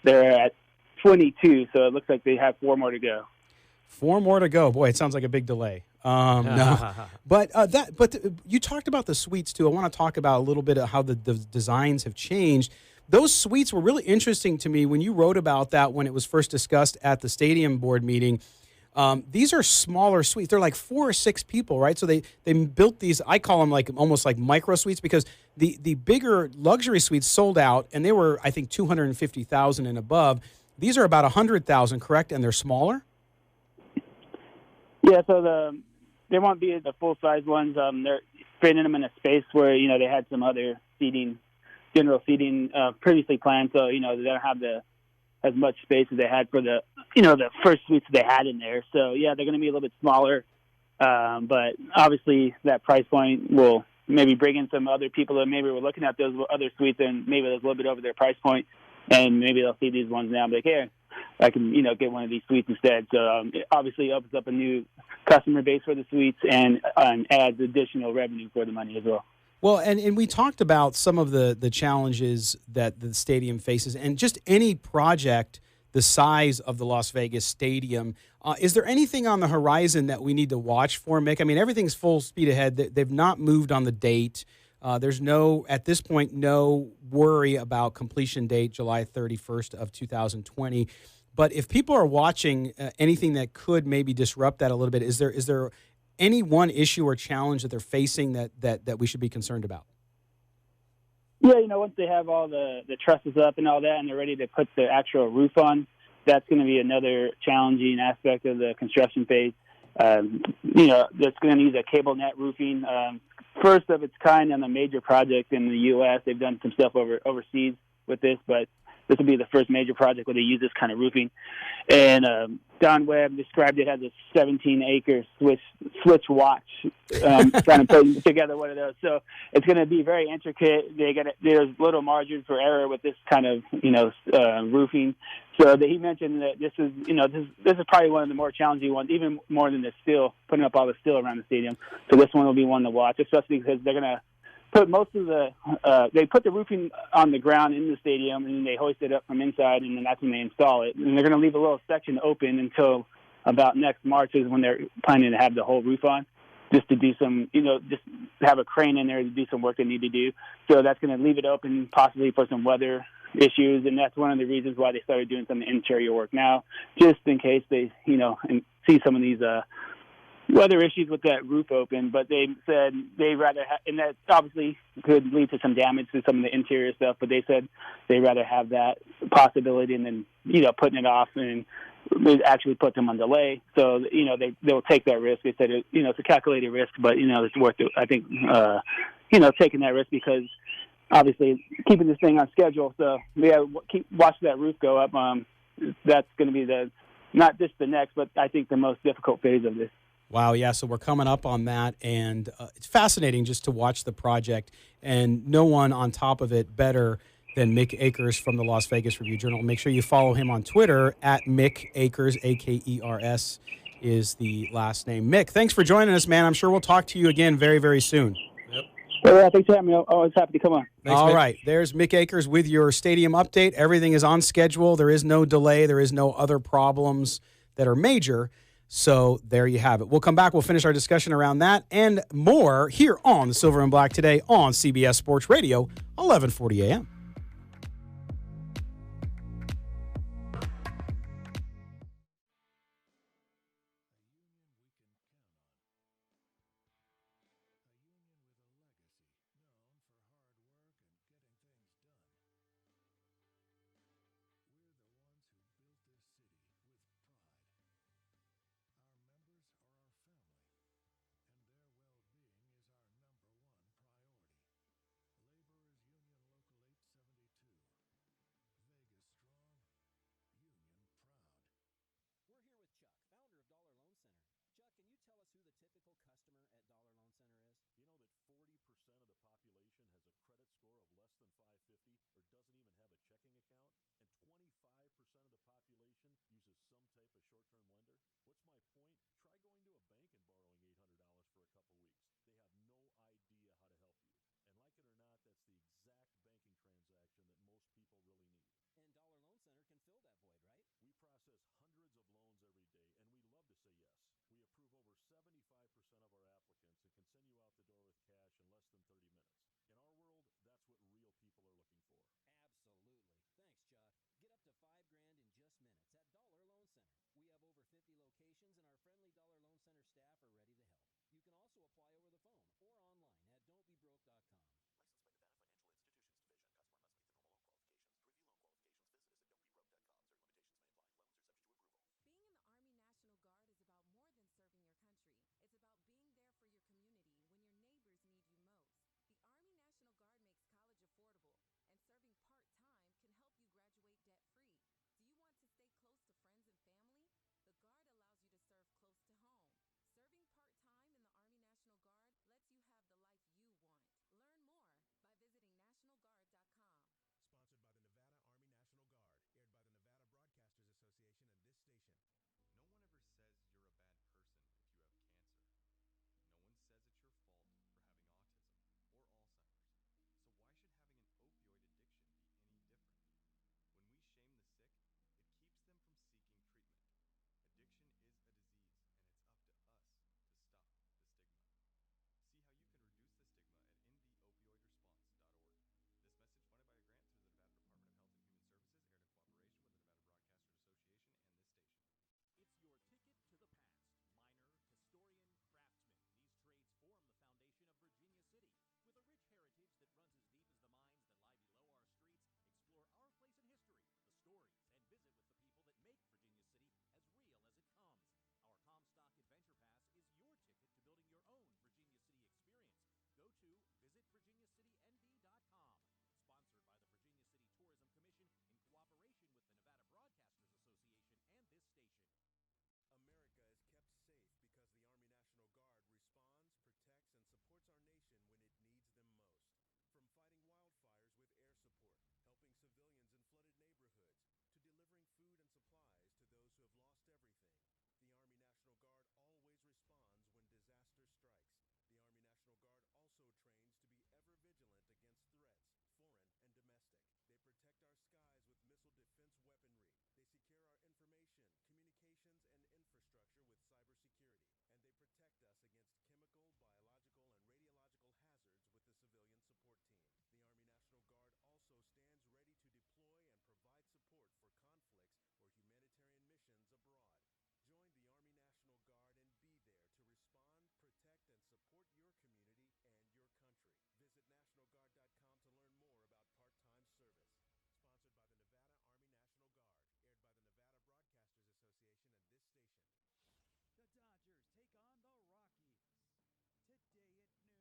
they're at 22, so it looks like they have 4 more to go. 4 more to go. Boy, it sounds like a big delay. No, but you talked about the suites too. I want to talk about a little bit of how the designs have changed. Those suites were really interesting to me when you wrote about that when it was first discussed at the stadium board meeting. These are smaller suites. They're like 4 or 6 people, right? So they built these. I call them almost like micro suites because the bigger luxury suites sold out, and they were, I think, $250,000 and above. These are about $100,000, correct? And they're smaller. Yeah, so they won't be the full size ones. They're fitting them in a space where they had some other general seating previously planned. So they don't have as much space as they had for the first suites they had in there. So yeah, they're going to be a little bit smaller, but obviously that price point will maybe bring in some other people that maybe were looking at those other suites and maybe it was a little bit over their price point, and maybe they'll see these ones now and be like, hey, I can get one of these suites instead. So it obviously opens up a new customer base for the suites and adds additional revenue for the money as well. Well, and we talked about some of the challenges that the stadium faces, and just any project the size of the Las Vegas Stadium. Is there anything on the horizon that we need to watch for, Mick? I mean, everything's full speed ahead. They've not moved on the date. There's at this point, no worry about completion date, July 31st of 2020. But if people are watching anything that could maybe disrupt that a little bit, is there any one issue or challenge that they're facing that we should be concerned about? Yeah, once they have all the trusses up and all that and they're ready to put the actual roof on, that's going to be another challenging aspect of the construction phase. That's going to need a cable net roofing. First of its kind on a major project in the U.S. They've done some stuff overseas with this, but this will be the first major project where they use this kind of roofing. And Don Webb described it as a 17-acre switch watch, trying to put together one of those. So it's going to be very intricate. There's little margin for error with this kind of roofing. So he mentioned that this is probably one of the more challenging ones, even more than the steel, putting up all the steel around the stadium. So this one will be one to watch, especially because they're going to put most of they put the roofing on the ground in the stadium, and then they hoist it up from inside, and then that's when they install it. And they're going to leave a little section open until about next March is when they're planning to have the whole roof on, just to do some, just have a crane in there to do some work they need to do. So that's going to leave it open possibly for some weather issues, and that's one of the reasons why they started doing some interior work now, just in case they, and see some of these weather issues with that roof open. But they said they rather and that obviously could lead to some damage to some of the interior stuff, but they said they'd rather have that possibility and then, putting it off and it actually put them on delay. So they'll take that risk. They said it's a calculated risk, but it's worth it. I think taking that risk because obviously keeping this thing on schedule. So keep watching that roof go up. That's going to be not just the next, but I think the most difficult phase of this. Wow, yeah, so we're coming up on that, and it's fascinating just to watch the project, and no one on top of it better than Mick Akers from the Las Vegas Review-Journal. Make sure you follow him on Twitter, at Mick Akers, Akers is the last name. Mick, thanks for joining us, man. I'm sure we'll talk to you again very, very soon. Yep. Yeah, thanks for having me. I'm always happy to come on. Thanks, all Mick. Right, there's Mick Akers with your stadium update. Everything is on schedule. There is no delay. There is no other problems that are major. So there you have it. We'll come back. We'll finish our discussion around that and more here on the Silver and Black today on CBS Sports Radio, 1140 a.m.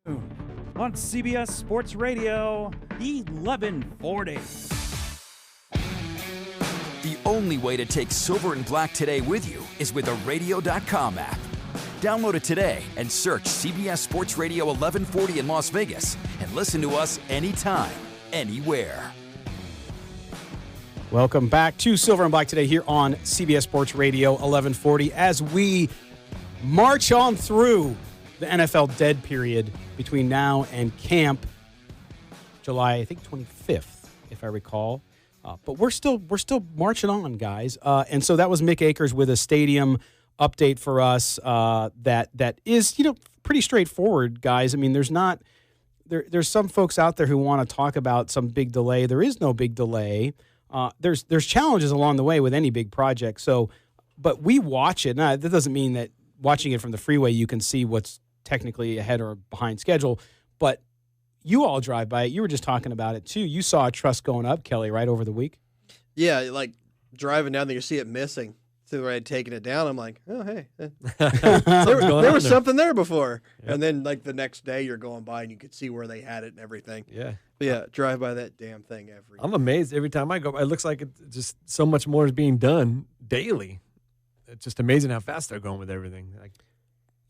On CBS Sports Radio, 1140. The only way to take Silver and Black Today with you is with the radio.com app. Download it today and search CBS Sports Radio 1140 in Las Vegas and listen to us anytime, anywhere. Welcome back to Silver and Black Today here on CBS Sports Radio 1140 as we march on through the NFL dead period between now and camp, July, I think 25th, if I recall. But we're still marching on, guys. And so that was Mick Akers with a stadium update for us that is, pretty straightforward, guys. I mean, there's some folks out there who want to talk about some big delay. There is no big delay. There's challenges along the way with any big project. So, but we watch it. Now, that doesn't mean that watching it from the freeway you can see what's technically ahead or behind schedule, but you all drive by it. You were just talking about it too. You saw a truss going up, Kelly, right over the week. Yeah, like driving down there, you see it missing. So where I had taken it down, I'm like, oh hey, there was something there before. Yep. And then like the next day, you're going by and you could see where they had it and everything. Yeah, but yeah, drive by that damn thing every. I'm amazed every time I go. It looks like it's just so much more is being done daily. It's just amazing how fast they're going with everything. Like,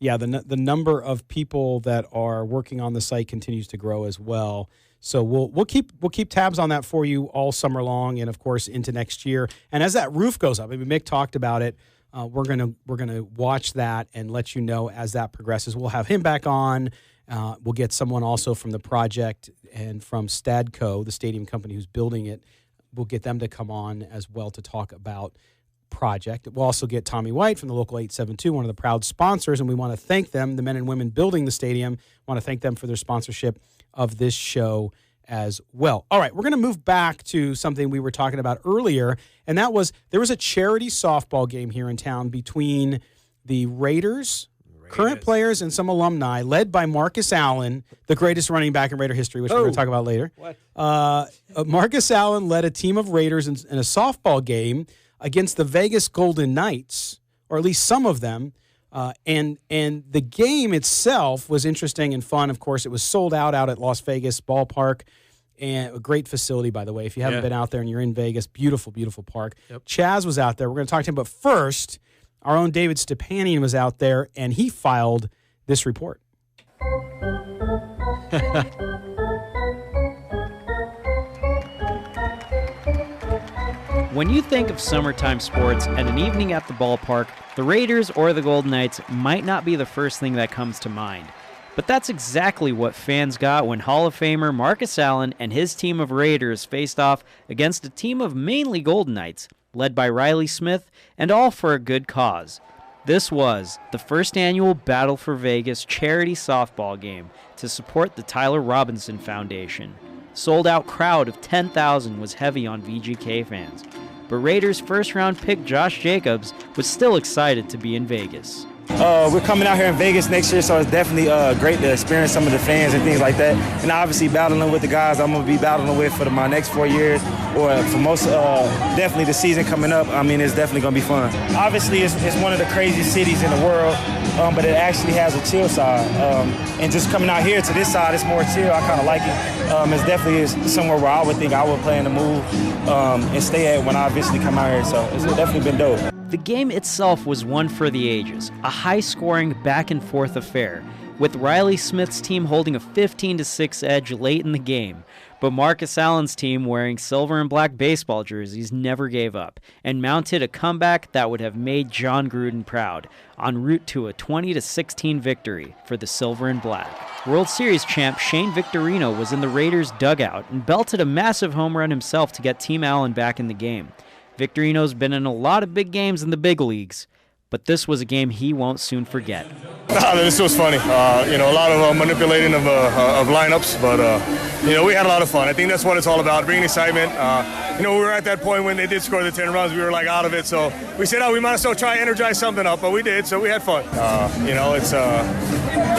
yeah, the number of people that are working on the site continues to grow as well. So we'll keep tabs on that for you all summer long, and of course into next year. And as that roof goes up, I mean, Mick talked about it. We're gonna watch that and let you know as that progresses. We'll have him back on. We'll get someone also from the project and from Stadco, the stadium company who's building it. We'll get them to come on as well to talk about project. We'll also get Tommy White from the Local 872, one of the proud sponsors, and we want to thank them, the men and women building the stadium. Want to thank them for their sponsorship of this show as well. All right, we're going to move back to something we were talking about earlier, and that was there was a charity softball game here in town between the Raiders, current players, and some alumni, led by Marcus Allen, the greatest running back in Raider history, which we're going to talk about later. What? Marcus Allen led a team of Raiders in a softball game against the Vegas Golden Knights, or at least some of them. And the game itself was interesting and fun. Of course, it was sold out at Las Vegas Ballpark, and a great facility, by the way. If you haven't been out there and you're in Vegas, beautiful, beautiful park. Yep. Chaz was out there. We're going to talk to him. But first, our own David Stepanian was out there, and he filed this report. When you think of summertime sports and an evening at the ballpark, the Raiders or the Golden Knights might not be the first thing that comes to mind. But that's exactly what fans got when Hall of Famer Marcus Allen and his team of Raiders faced off against a team of mainly Golden Knights, led by Riley Smith, and all for a good cause. This was the first annual Battle for Vegas charity softball game to support the Tyler Robinson Foundation. Sold-out crowd of 10,000 was heavy on VGK fans, but Raiders first-round pick Josh Jacobs was still excited to be in Vegas. We're coming out here in Vegas next year, so it's definitely great to experience some of the fans and things like that. And obviously battling with the guys I'm going to be battling with for my next 4 years, or for most, definitely the season coming up. I mean, it's definitely going to be fun. Obviously, it's one of the craziest cities in the world, but it actually has a chill side. And just coming out here to this side, it's more chill. I kind of like it. It's definitely somewhere where I would think I would plan to move and stay at when I eventually come out here. So it's definitely been dope. The game itself was one for the ages, a high-scoring back-and-forth affair, with Riley Smith's team holding a 15-6 edge late in the game. But Marcus Allen's team, wearing silver and black baseball jerseys, never gave up and mounted a comeback that would have made John Gruden proud, en route to a 20-16 victory for the Silver and Black. World Series champ Shane Victorino was in the Raiders' dugout and belted a massive home run himself to get Team Allen back in the game. Victorino's been in a lot of big games in the big leagues, but this was a game he won't soon forget. This was funny. A lot of manipulating of lineups, but we had a lot of fun. I think that's what it's all about, bringing excitement. We were at that point when they did score the 10 runs. We were like out of it, so we said, we might as well try to energize something up, but we did, so we had fun.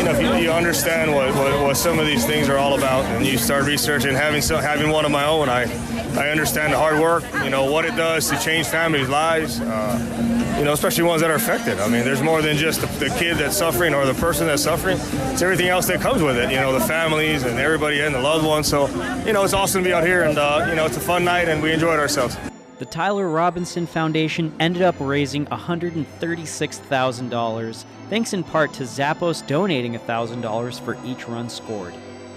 If you understand what some of these things are all about, and you start researching, having one of my own, I I understand the hard work, what it does to change families' lives, especially ones that are affected. I mean, there's more than just the kid that's suffering or the person that's suffering. It's everything else that comes with it, the families and everybody and the loved ones. So, it's awesome to be out here, and, it's a fun night, and we enjoyed ourselves. The Tyler Robinson Foundation ended up raising $136,000, thanks in part to Zappos donating $1,000 for each run scored.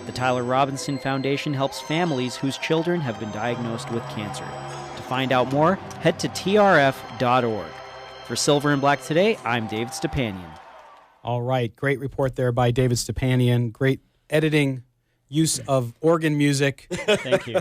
The Tyler Robinson Foundation helps families whose children have been diagnosed with cancer. To find out more, head to trf.org. For Silver and Black Today, I'm David Stepanian. All right, great report there by David Stepanian. Great editing, use of organ music. Thank you.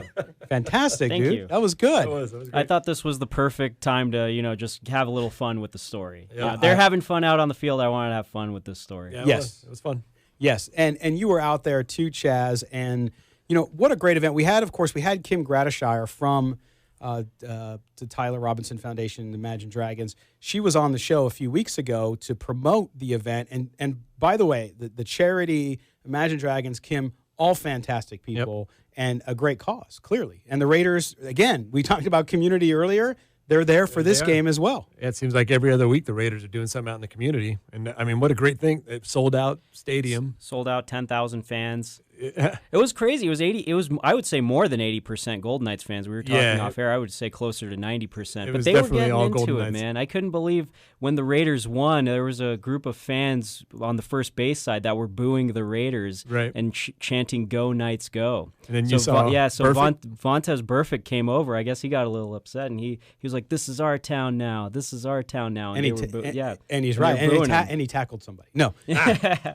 Fantastic, Thank dude. you. That was good. That was great. I thought this was the perfect time to, just have a little fun with the story. Yeah. They're having fun out on the field. I wanted to have fun with this story. Yeah, Yes. It was fun. Yes, and you were out there too, Chaz, and what a great event. We had Kim Gratishire from the Tyler Robinson Foundation, the Imagine Dragons. She was on the show a few weeks ago to promote the event, and by the way, the charity, Imagine Dragons, Kim, all fantastic people, and a great cause, clearly. And the Raiders, again, we talked about community earlier. They're there for this game as well. Yeah, it seems like every other week the Raiders are doing something out in the community. And, I mean, what a great thing. It sold out stadium. Sold out 10,000 fans. It was crazy. It was I would say more than 80% Golden Knights fans. We were talking off air. I would say closer to 90%. But they were getting all into Golden it, Knights. man. I couldn't believe when the Raiders won, there was a group of fans on the first base side that were booing the Raiders and chanting "Go Knights, go!" And then you saw Vontaze Burfict came over. I guess he got a little upset, and he was like, "This is our town now. This is our town now." And he's right. And he tackled somebody. No,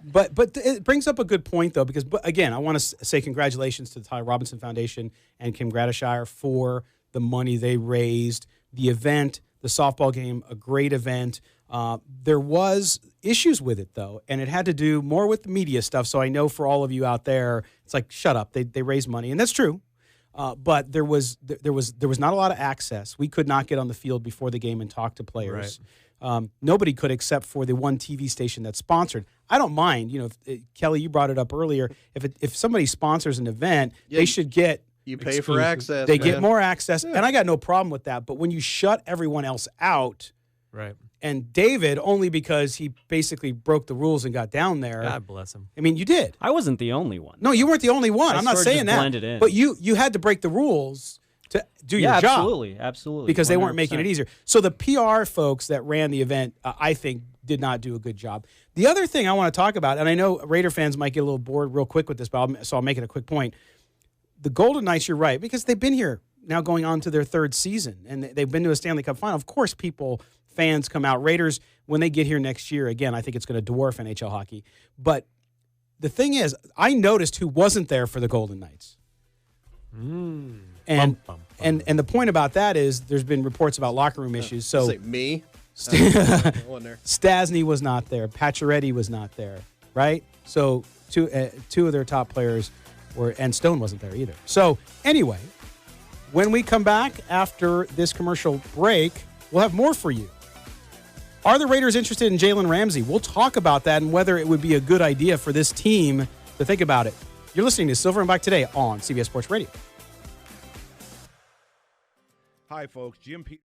but it brings up a good point though, because again, I want to say congratulations to the Tyler Robinson Foundation and Kim Gratishire for the money they raised. The event, the softball game, a great event. There was issues with it though, and it had to do more with the media stuff. So I know for all of you out there, it's like, shut up. They raised money, and that's true. But there was not a lot of access. We could not get on the field before the game and talk to players. Right. Nobody could except for the one TV station that's sponsored. I don't mind. Kelly, you brought it up earlier. If somebody sponsors an event, they should get. You pay for access. They get more access, and I got no problem with that. But when you shut everyone else out, right? And David, only because he basically broke the rules and got down there. God bless him. I mean, you did. I wasn't the only one. No, you weren't the only one. I'm not saying that. Blended in. But you had to break the rules to do your job. Absolutely. Because 100%. they weren't making it easier. So the PR folks that ran the event, I think, did not do a good job. The other thing I want to talk about, and I know Raider fans might get a little bored real quick with this, so I'll make it a quick point. The Golden Knights, you're right, because they've been here now going on to their third season, and they've been to a Stanley Cup final. Of course, fans come out. Raiders, when they get here next year, again, I think it's going to dwarf NHL hockey. But the thing is, I noticed who wasn't there for the Golden Knights. And the point about that is there's been reports about locker room issues. So me? Stasny was not there. Pacioretty was not there, right? So two of their top players and Stone wasn't there either. So anyway, when we come back after this commercial break, we'll have more for you. Are the Raiders interested in Jalen Ramsey? We'll talk about that and whether it would be a good idea for this team to think about it. You're listening to Silver and Black today on CBS Sports Radio. Hi, folks. Jim P.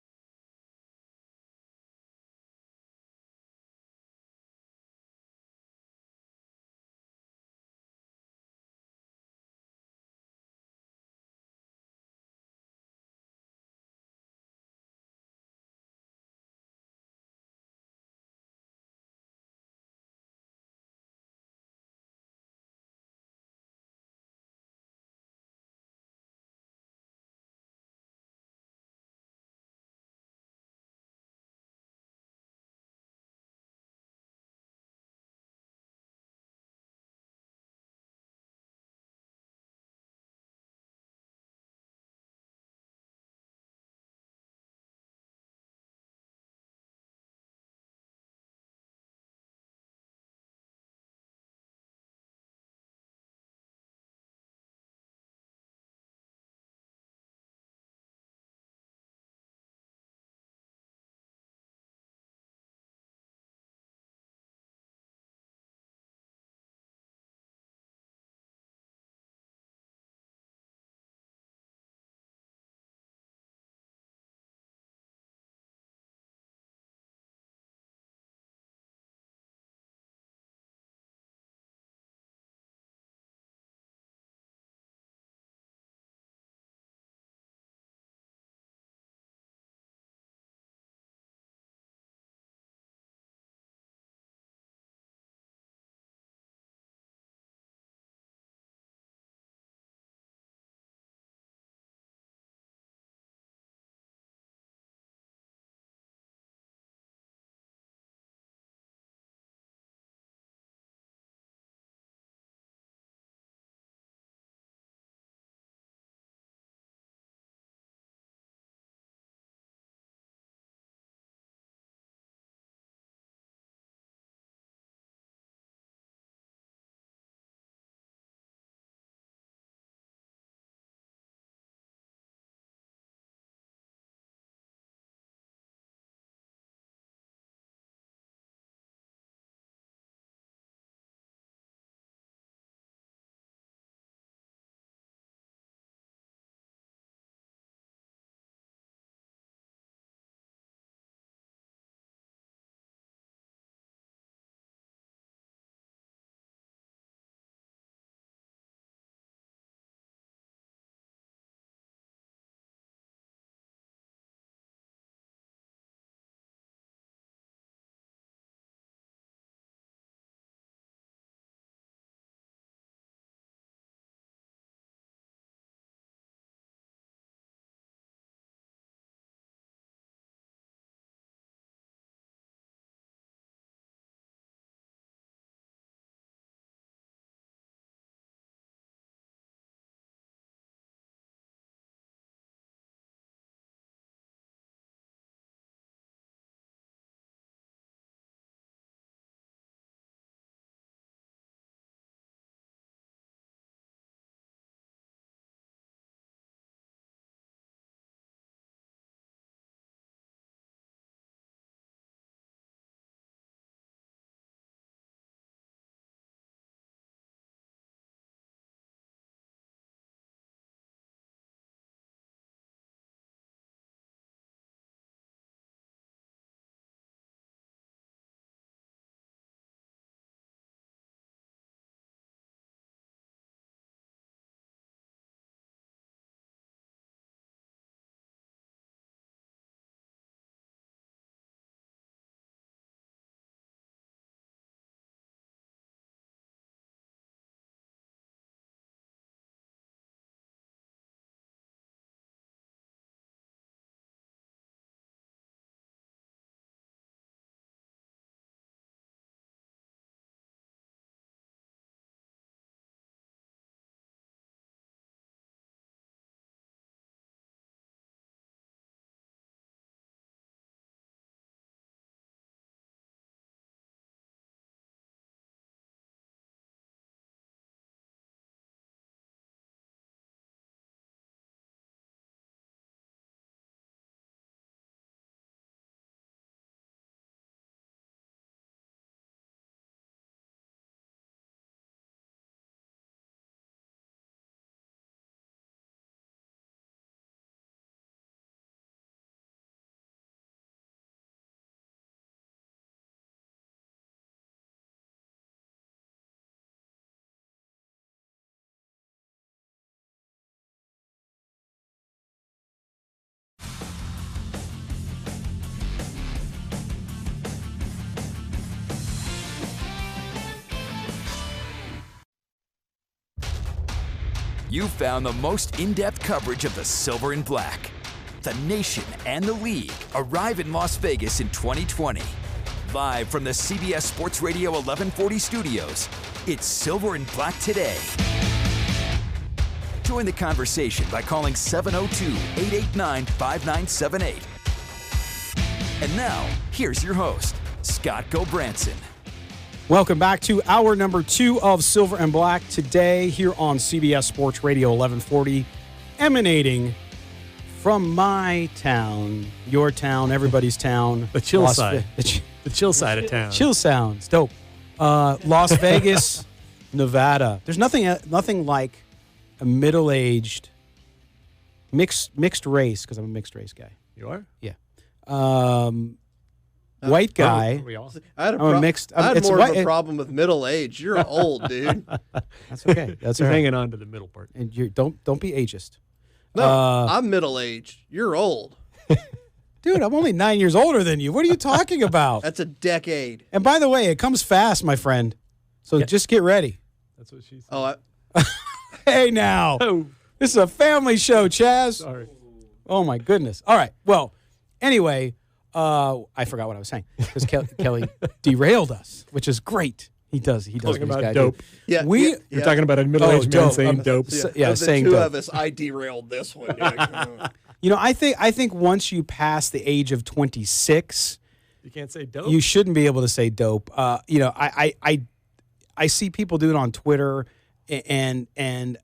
You found the most in-depth coverage of the Silver and Black. The nation and the league arrive in Las Vegas in 2020. Live from the CBS Sports Radio 1140 studios, it's Silver and Black Today. Join the conversation by calling 702-889-5978. And now, here's your host, Scott Gobranson. Welcome back to hour number 2 of Silver and Black Today here on CBS Sports Radio 1140, emanating from my town, your town, everybody's town. The chill side. The chill side of town. Chill sounds. Dope. Las Vegas, Nevada. There's nothing like a middle-aged, mixed race, because I'm a mixed race guy. You are? Yeah. White guy. I had more of a problem with middle age. You're old, dude. That's okay. That's He's all right. hanging on to the middle part. And you don't be ageist. No, I'm middle aged. You're old. Dude, I'm only 9 years older than you. What are you talking about? That's a decade. And by the way, it comes fast, my friend. So just get ready. That's what she said. Oh, Hey, now. This is a family show, Chaz. Sorry. Oh, my goodness. All right. Well, anyway, I forgot what I was saying because Kelly derailed us, which is great. He does. Talking about dope. Yeah, You're talking about a middle-aged man saying dope. Yeah, saying the two dope. of us, I derailed this one. Yeah, You know, I think once you pass the age of 26, you can't say dope. you shouldn't be able to say dope. You know, I see people do it on Twitter, and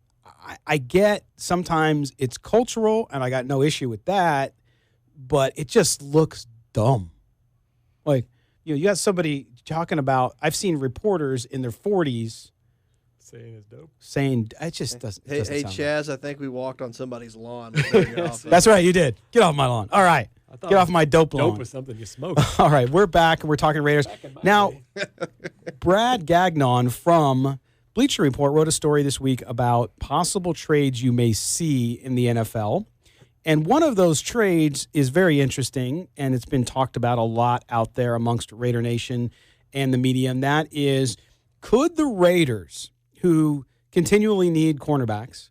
I get sometimes it's cultural, and I got no issue with that, but it just looks dumb. Like, you know, you got somebody talking about, I've seen reporters in their 40s saying it's dope. Saying it just doesn't. Hey, doesn't sound Chaz, I think we walked on somebody's lawn. That's right, you did. Get off my lawn. All right. Get off my dope lawn. Dope was something you smoke. All right, we're back and we're talking Raiders. Now, Brad Gagnon from Bleacher Report wrote a story this week about possible trades you may see in the NFL. And one of those trades is very interesting, and it's been talked about a lot out there amongst Raider Nation and the media, and that is, could the Raiders, who continually need cornerbacks,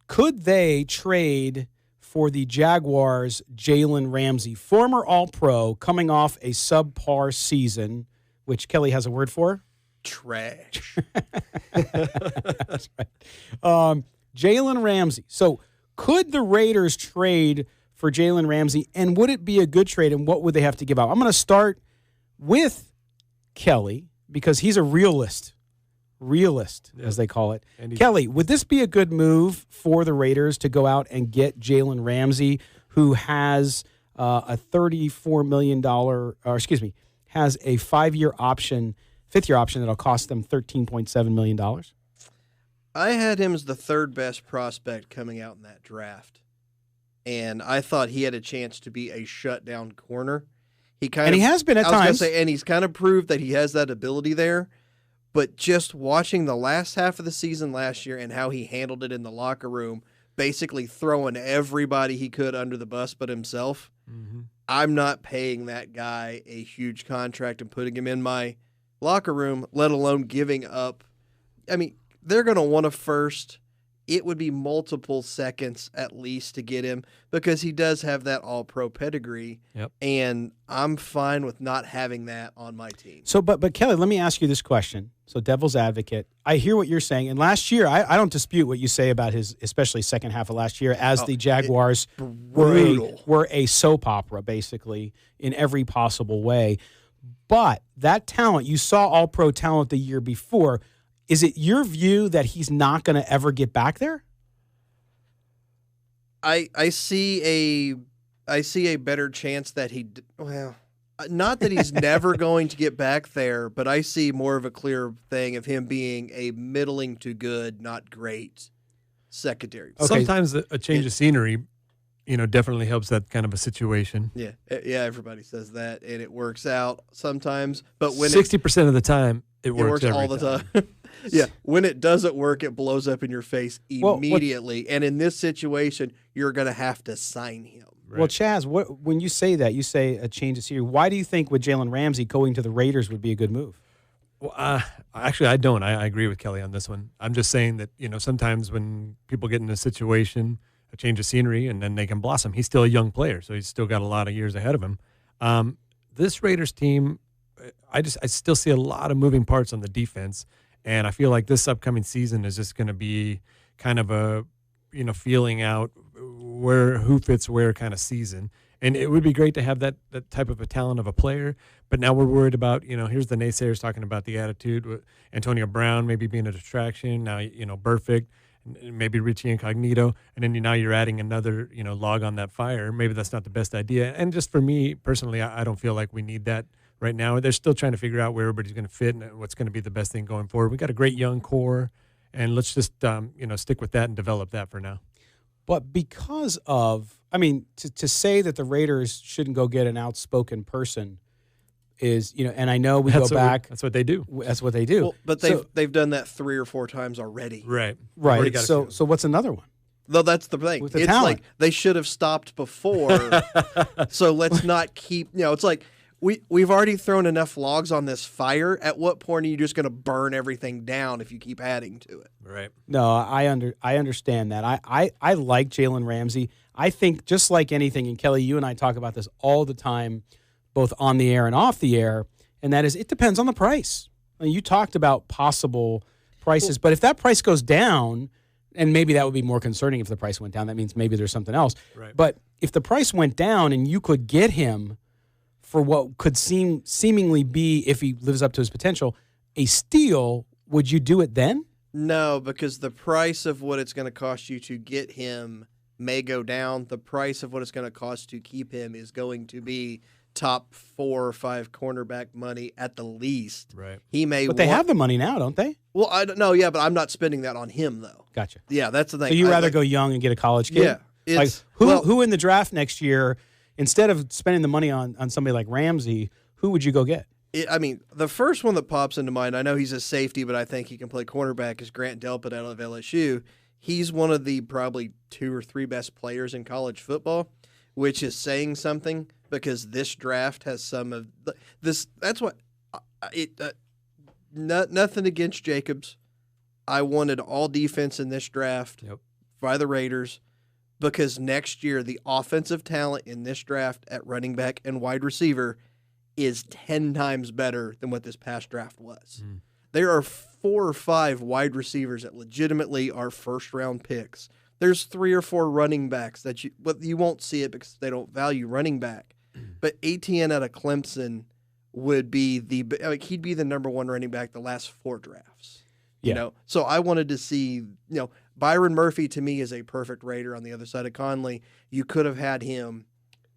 could they trade for the Jaguars' Jalen Ramsey, former All-Pro, coming off a subpar season, which Kelly has a word for? Trash. That's right. Jalen Ramsey. So could the Raiders trade for Jalen Ramsey, and would it be a good trade, and what would they have to give up? I'm going to start with Kelly because he's a realist, as they call it. Kelly, would this be a good move for the Raiders to go out and get Jalen Ramsey, who has a $34 million, has a 5-year option, 5th-year option that'll cost them $13.7 million? I had him as the third best prospect coming out in that draft, and I thought he had a chance to be a shutdown corner. He has been at times. I was going to say, and he's kind of proved that he has that ability there. But just watching the last half of the season last year and how he handled it in the locker room, basically throwing everybody he could under the bus but himself, I'm not paying that guy a huge contract and putting him in my locker room, let alone giving up. I mean, they're going to want a first. It would be multiple seconds at least to get him because he does have that all-pro pedigree, and I'm fine with not having that on my team. So, but Kelly, let me ask you this question. So, devil's advocate, I hear what you're saying, and last year, I don't dispute what you say about his, especially second half of last year, as the Jaguars were a soap opera, basically, in every possible way. But that talent, you saw all-pro talent the year before. Is it your view that he's not going to ever get back there? I see a better chance that not that he's never going to get back there, but I see more of a clear thing of him being a middling to good, not great secondary. Okay. Sometimes a change of scenery, definitely helps that kind of a situation. Yeah, everybody says that, and it works out sometimes. But when 60% of the time, it works all the time. Yeah, when it doesn't work, it blows up in your face immediately. And in this situation, you're going to have to sign him. Right. Well, Chaz, when you say that, you say a change of scenery. Why do you think with Jalen Ramsey going to the Raiders would be a good move? Well, actually, I don't. I agree with Kelly on this one. I'm just saying that, sometimes when people get in a situation, a change of scenery, and then they can blossom. He's still a young player, so he's still got a lot of years ahead of him. This Raiders team, I still see a lot of moving parts on the defense, and I feel like this upcoming season is just going to be kind of a, feeling out who fits where kind of season. And it would be great to have that type of a talent of a player. But now we're worried about, here's the naysayers talking about the attitude with Antonio Brown maybe being a distraction. Now, Burfict, maybe Richie Incognito. And then now you're adding another, log on that fire. Maybe that's not the best idea. And just for me personally, I don't feel like we need that right now. They're still trying to figure out where everybody's going to fit and what's going to be the best thing going forward. We got a great young core. And let's just, stick with that and develop that for now. But because of, to say that the Raiders shouldn't go get an outspoken person is, and I know go back. That's what they do. That's what they do. Well, but they've done that 3 or 4 times already. Right. Right. So what's another one? No, that's the thing. With the it's talent. like they should have stopped before. So let's not keep, it's like we've already thrown enough logs on this fire. At what point are you just going to burn everything down if you keep adding to it? Right. No, I understand that. I like Jalen Ramsey. I think just like anything, and Kelly, you and I talk about this all the time, both on the air and off the air, and that is it depends on the price. You talked about possible prices, but if that price goes down, and maybe that would be more concerning if the price went down, that means maybe there's something else. Right. But if the price went down and you could get him for what could seemingly be, if he lives up to his potential, a steal, would you do it then? No, because the price of what it's going to cost you to get him may go down. The price of what it's going to cost to keep him is going to be top 4 or 5 cornerback money at the least. Right. He may, but they have the money now, don't they? Well, I don't know. Yeah, but I'm not spending that on him though. Gotcha. Yeah, that's the thing. So you rather go young and get a college kid? Yeah. Like who in the draft next year, instead of spending the money on somebody like Ramsey, who would you go get? The first one that pops into mind, I know he's a safety, but I think he can play cornerback, is Grant Delpit out of LSU. He's one of the probably 2 or 3 best players in college football, which is saying something because this draft has some of this. That's what nothing against Jacobs. I wanted all defense in this draft by the Raiders because next year the offensive talent in this draft at running back and wide receiver is 10 times better than what this past draft was. There are 4 or 5 wide receivers that legitimately are first-round picks. There's 3 or 4 running backs that you won't see it because they don't value running back. But Etienne out of Clemson would be he'd be the number 1 running back the last 4 drafts. Yeah. So I wanted to see, Byron Murphy to me is a perfect Raider on the other side of Conley. You could have had him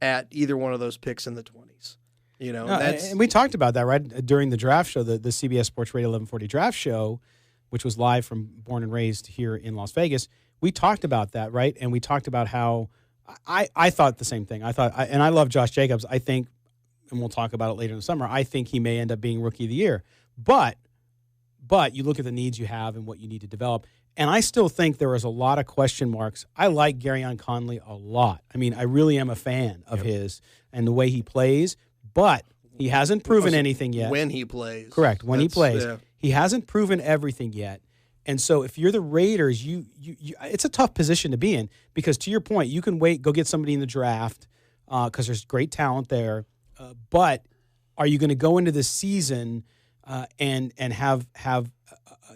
at either one of those picks in the 20s. And we talked about that right during the draft show, the CBS Sports Radio 1140 draft show, which was live from Born and Raised here in Las Vegas. We talked about that, right? And we talked about how I thought the same thing. And I love Josh Jacobs. I think, and we'll talk about it later in the summer, I think he may end up being Rookie of the Year. But you look at the needs you have and what you need to develop. And I still think there is a lot of question marks. I like Garyon Conley a lot. I really am a fan of his and the way he plays. But he hasn't proven anything yet. When he plays. Correct. When he plays. Yeah. He hasn't proven everything yet. And so if you're the Raiders, you it's a tough position to be in because to your point, you can go get somebody in the draft because there's great talent there. But are you going to go into the season and have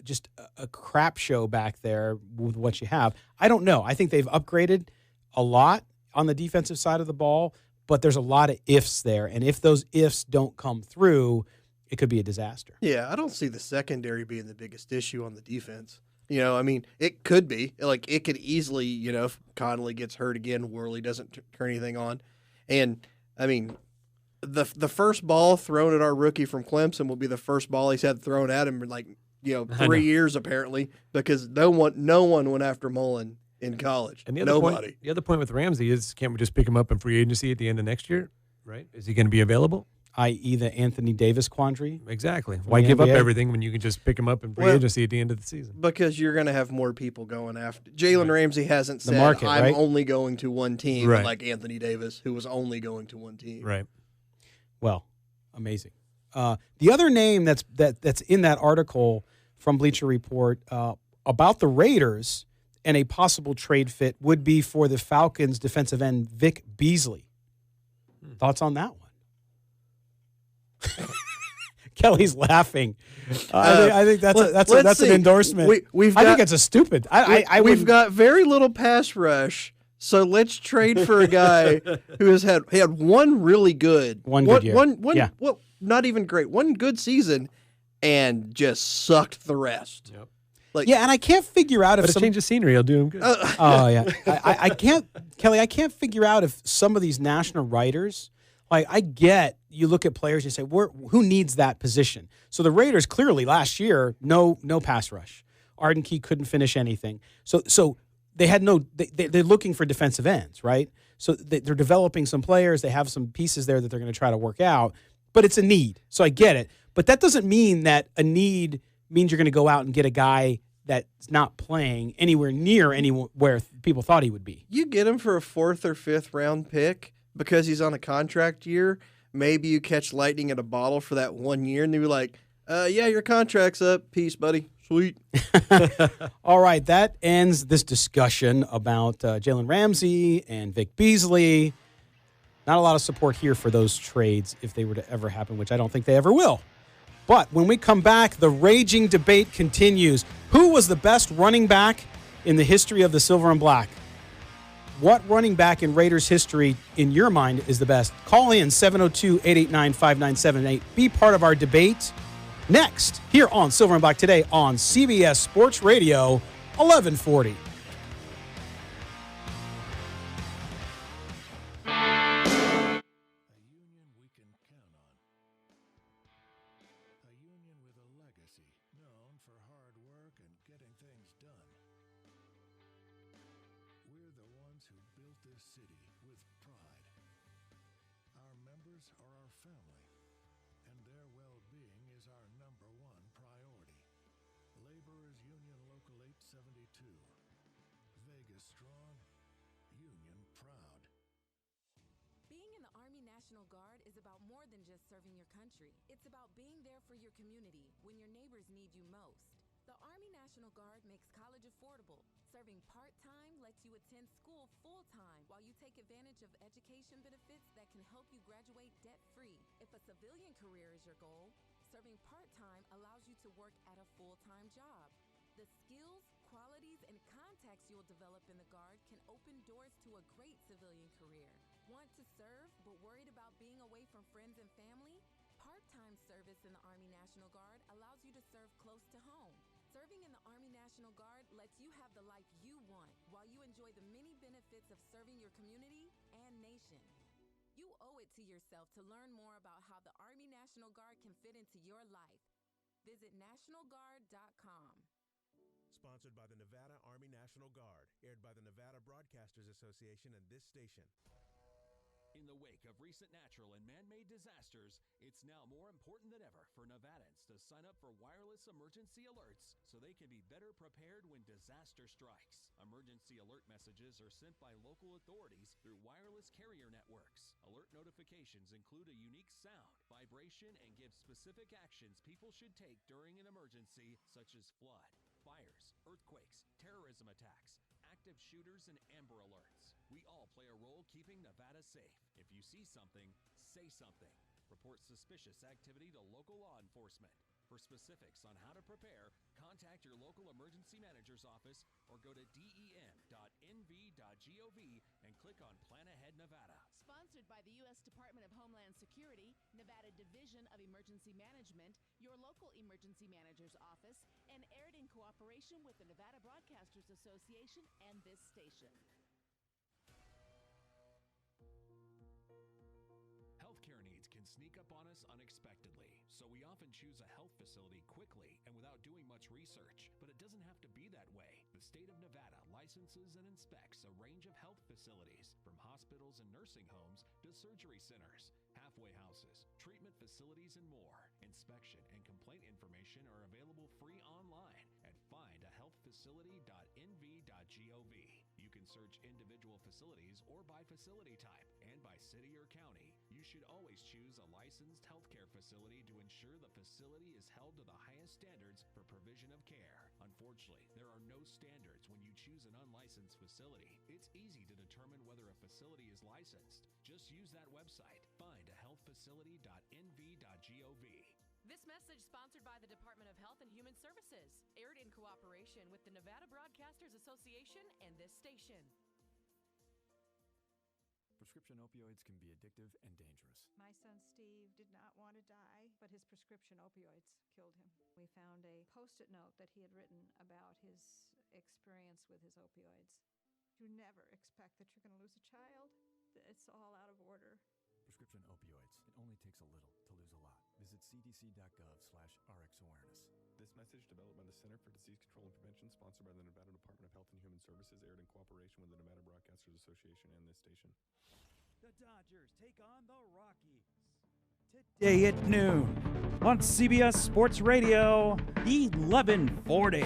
just a crap show back there with what you have? I don't know. I think they've upgraded a lot on the defensive side of the ball. But there's a lot of ifs there, and if those ifs don't come through, it could be a disaster. Yeah, I don't see the secondary being the biggest issue on the defense. It could be. Like, it could easily, if Connolly gets hurt again, Worley doesn't turn anything on. And, the first ball thrown at our rookie from Clemson will be the first ball he's had thrown at him in 3 years, apparently, because no one went after Mullen in college. And the other point with Ramsey is, can't we just pick him up in free agency at the end of next year? Right? Is he going to be available? I.e. the Anthony Davis quandary. Exactly. Why give up everything when you can just pick him up in free agency at the end of the season? Because you're going to have more people going after. Jalen Ramsey hasn't said, I'm right? only going to one team, right, like Anthony Davis, who was only going to one team. Right. Well, amazing. The other name that's in that article from Bleacher Report about the Raiders and a possible trade fit would be for the Falcons defensive end Vic Beasley. Thoughts on that one? Kelly's laughing. I think that's an endorsement. I think it's a stupid. We've got very little pass rush, so let's trade for a guy who has had one really good good year. Well, not even great, one good season, and just sucked the rest. Yep. And I can't figure out if a change of scenery will do him good. Oh yeah, I can't, Kelly. I can't figure out if some of these national writers. Like, I get you look at players and say, who needs that position? So the Raiders clearly last year, no pass rush. Arden Key couldn't finish anything. So they had they're looking for defensive ends, right? So they're developing some players. They have some pieces there that they're going to try to work out, but it's a need. So I get it. But that doesn't mean that a need means you're going to go out and get a guy that's not playing anywhere near anywhere people thought he would be. You get him for a 4th or 5th round pick because he's on a contract year. Maybe you catch lightning in a bottle for that 1 year, and they're like, yeah, your contract's up. Peace, buddy. Sweet. All right, that ends this discussion about Jalen Ramsey and Vic Beasley. Not a lot of support here for those trades if they were to ever happen, which I don't think they ever will. But when we come back, the raging debate continues. Who was the best running back in the history of the Silver and Black? What running back in Raiders history, in your mind, is the best? Call in 702-889-5978. Be part of our debate next here on Silver and Black Today on CBS Sports Radio 1140. National Guard is about more than just serving your country. It's about being there for your community when your neighbors need you most. The Army National Guard makes college affordable. Serving part-time lets you attend school full-time while you take advantage of education benefits that can help you graduate debt-free. If a civilian career is your goal, serving part-time allows you to work at a full-time job. The skills, qualities, and contacts you'll develop in the Guard can open doors to a great civilian career. Want to serve but worried about being away from friends and family? Part-time service in the Army National Guard allows you to serve close to home. Serving in the Army National Guard lets you have the life you want while you enjoy the many benefits of serving your community and nation. You owe it to yourself to learn more about how the Army National Guard can fit into your life. Visit nationalguard.com. Sponsored by the Nevada Army National Guard, aired by the Nevada Broadcasters Association and this station. In the wake of recent natural and man-made disasters, it's now more important than ever for Nevadans to sign up for wireless emergency alerts so they can be better prepared when disaster strikes. Emergency alert messages are sent by local authorities through wireless carrier networks. Alert notifications include a unique sound, vibration, and give specific actions people should take during an emergency, such as flood, fires, earthquakes, terrorism attacks, active shooters, and Amber Alerts. We all play a role keeping Nevada safe. If you see something, say something. Report suspicious activity to local law enforcement. For specifics on how to prepare, contact your local emergency manager's office or go to dem.nv.gov and click on Plan Ahead Nevada. Sponsored by the U.S. Department of Homeland Security, Nevada Division of Emergency Management, your local emergency manager's office, and aired in cooperation with the Nevada Broadcasters Association and this station. Healthcare needs can sneak up on us unexpectedly, so we often choose a health facility quickly and without doing much research. But it doesn't have to be that way. The state of Nevada licenses and inspects a range of health facilities, from hospitals and nursing homes to surgery centers, halfway houses, treatment facilities, and more. Inspection and complaint information are available free online at findahealthfacility.nv.gov. You can can search individual facilities or by facility type and by city or county. You should always choose a licensed healthcare facility to ensure the facility is held to the highest standards for provision of care. Unfortunately, there are no standards when you choose an unlicensed facility. It's easy to determine whether a facility is licensed. Just use that website, findahealthfacility.nv.gov. This message sponsored by the Department of Health and Human Services, aired in cooperation with the Nevada Broadcasters Association and this station. Prescription opioids can be addictive and dangerous. My son Steve did not want to die, but his prescription opioids killed him. We found a Post-it note that he had written about his experience with his opioids. You never expect that you're going to lose a child. It's all out of order. Prescription opioids. It only takes a little to lose a lot. Visit cdc.gov/rxawareness. This message developed by the Center for Disease Control and Prevention, sponsored by the Nevada Department of Health and Human Services, aired in cooperation with the Nevada Broadcasters Association and this station. The Dodgers take on the Rockies today at noon on CBS Sports Radio 1140.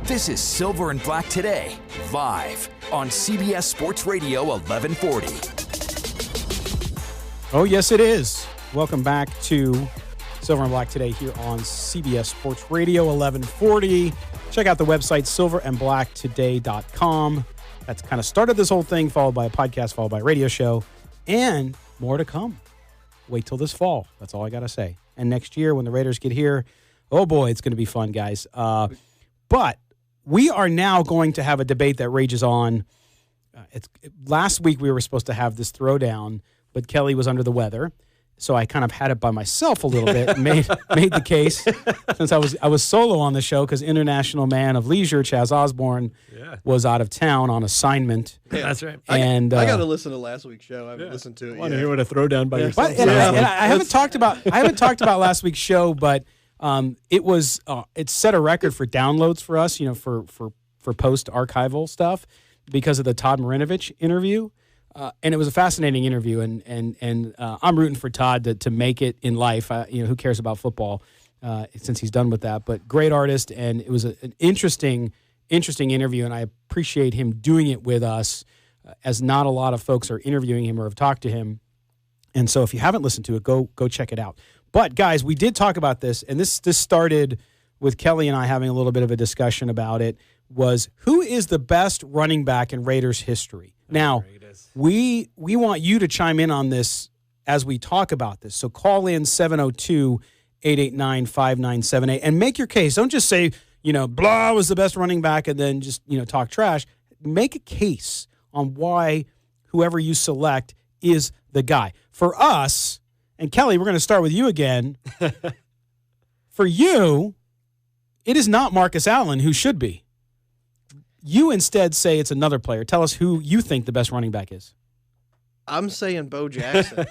This is Silver and Black Today, live on CBS Sports Radio 1140. Oh, yes, it is. Welcome back to Silver and Black Today here on CBS Sports Radio 1140. Check out the website, silverandblacktoday.com. That's kind of started this whole thing, followed by a podcast, followed by a radio show, and more to come. Wait till this fall. That's all I got to say. And next year when the Raiders get here, oh boy, it's going to be fun, guys. But we are now going to have a debate that rages on. Last week we were supposed to have this throwdown, but Kelly was under the weather. So I kind of had it by myself a little bit, made the case, since I was solo on the show because international man of leisure, Chaz Osborne, was out of town on assignment. Yeah, that's right. And I got to listen to last week's show. I haven't listened to it yet. I want to hear what a throwdown by yourself. And I haven't talked about last week's show, but it set a record for downloads for us, for post archival stuff because of the Todd Marinovich interview. And it was a fascinating interview, and I'm rooting for Todd to make it in life. Who cares about football since he's done with that? But great artist, and it was an interesting interview, and I appreciate him doing it with us, as not a lot of folks are interviewing him or have talked to him. And so if you haven't listened to it, go check it out. But guys, we did talk about this, and this started with Kelly and I having a little bit of a discussion about it. Was who is the best running back in Raiders history? Now, we want you to chime in on this as we talk about this. So call in 702-889-5978 and make your case. Don't just say, blah was the best running back and then just, talk trash. Make a case on why whoever you select is the guy. For us, and Kelly, we're going to start with you again. For you, it is not Marcus Allen who should be. You instead say it's another player. Tell us who you think the best running back is. I'm saying Bo Jackson.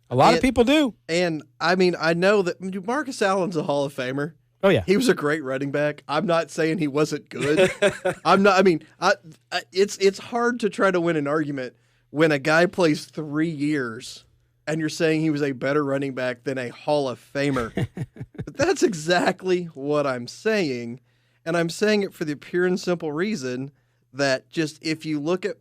A lot of people do. And, I know that Marcus Allen's a Hall of Famer. Oh, yeah. He was a great running back. I'm not saying he wasn't good. It's hard to try to win an argument when a guy plays 3 years and you're saying he was a better running back than a Hall of Famer. But that's exactly what I'm saying. And I'm saying it for the pure and simple reason that just if you look at,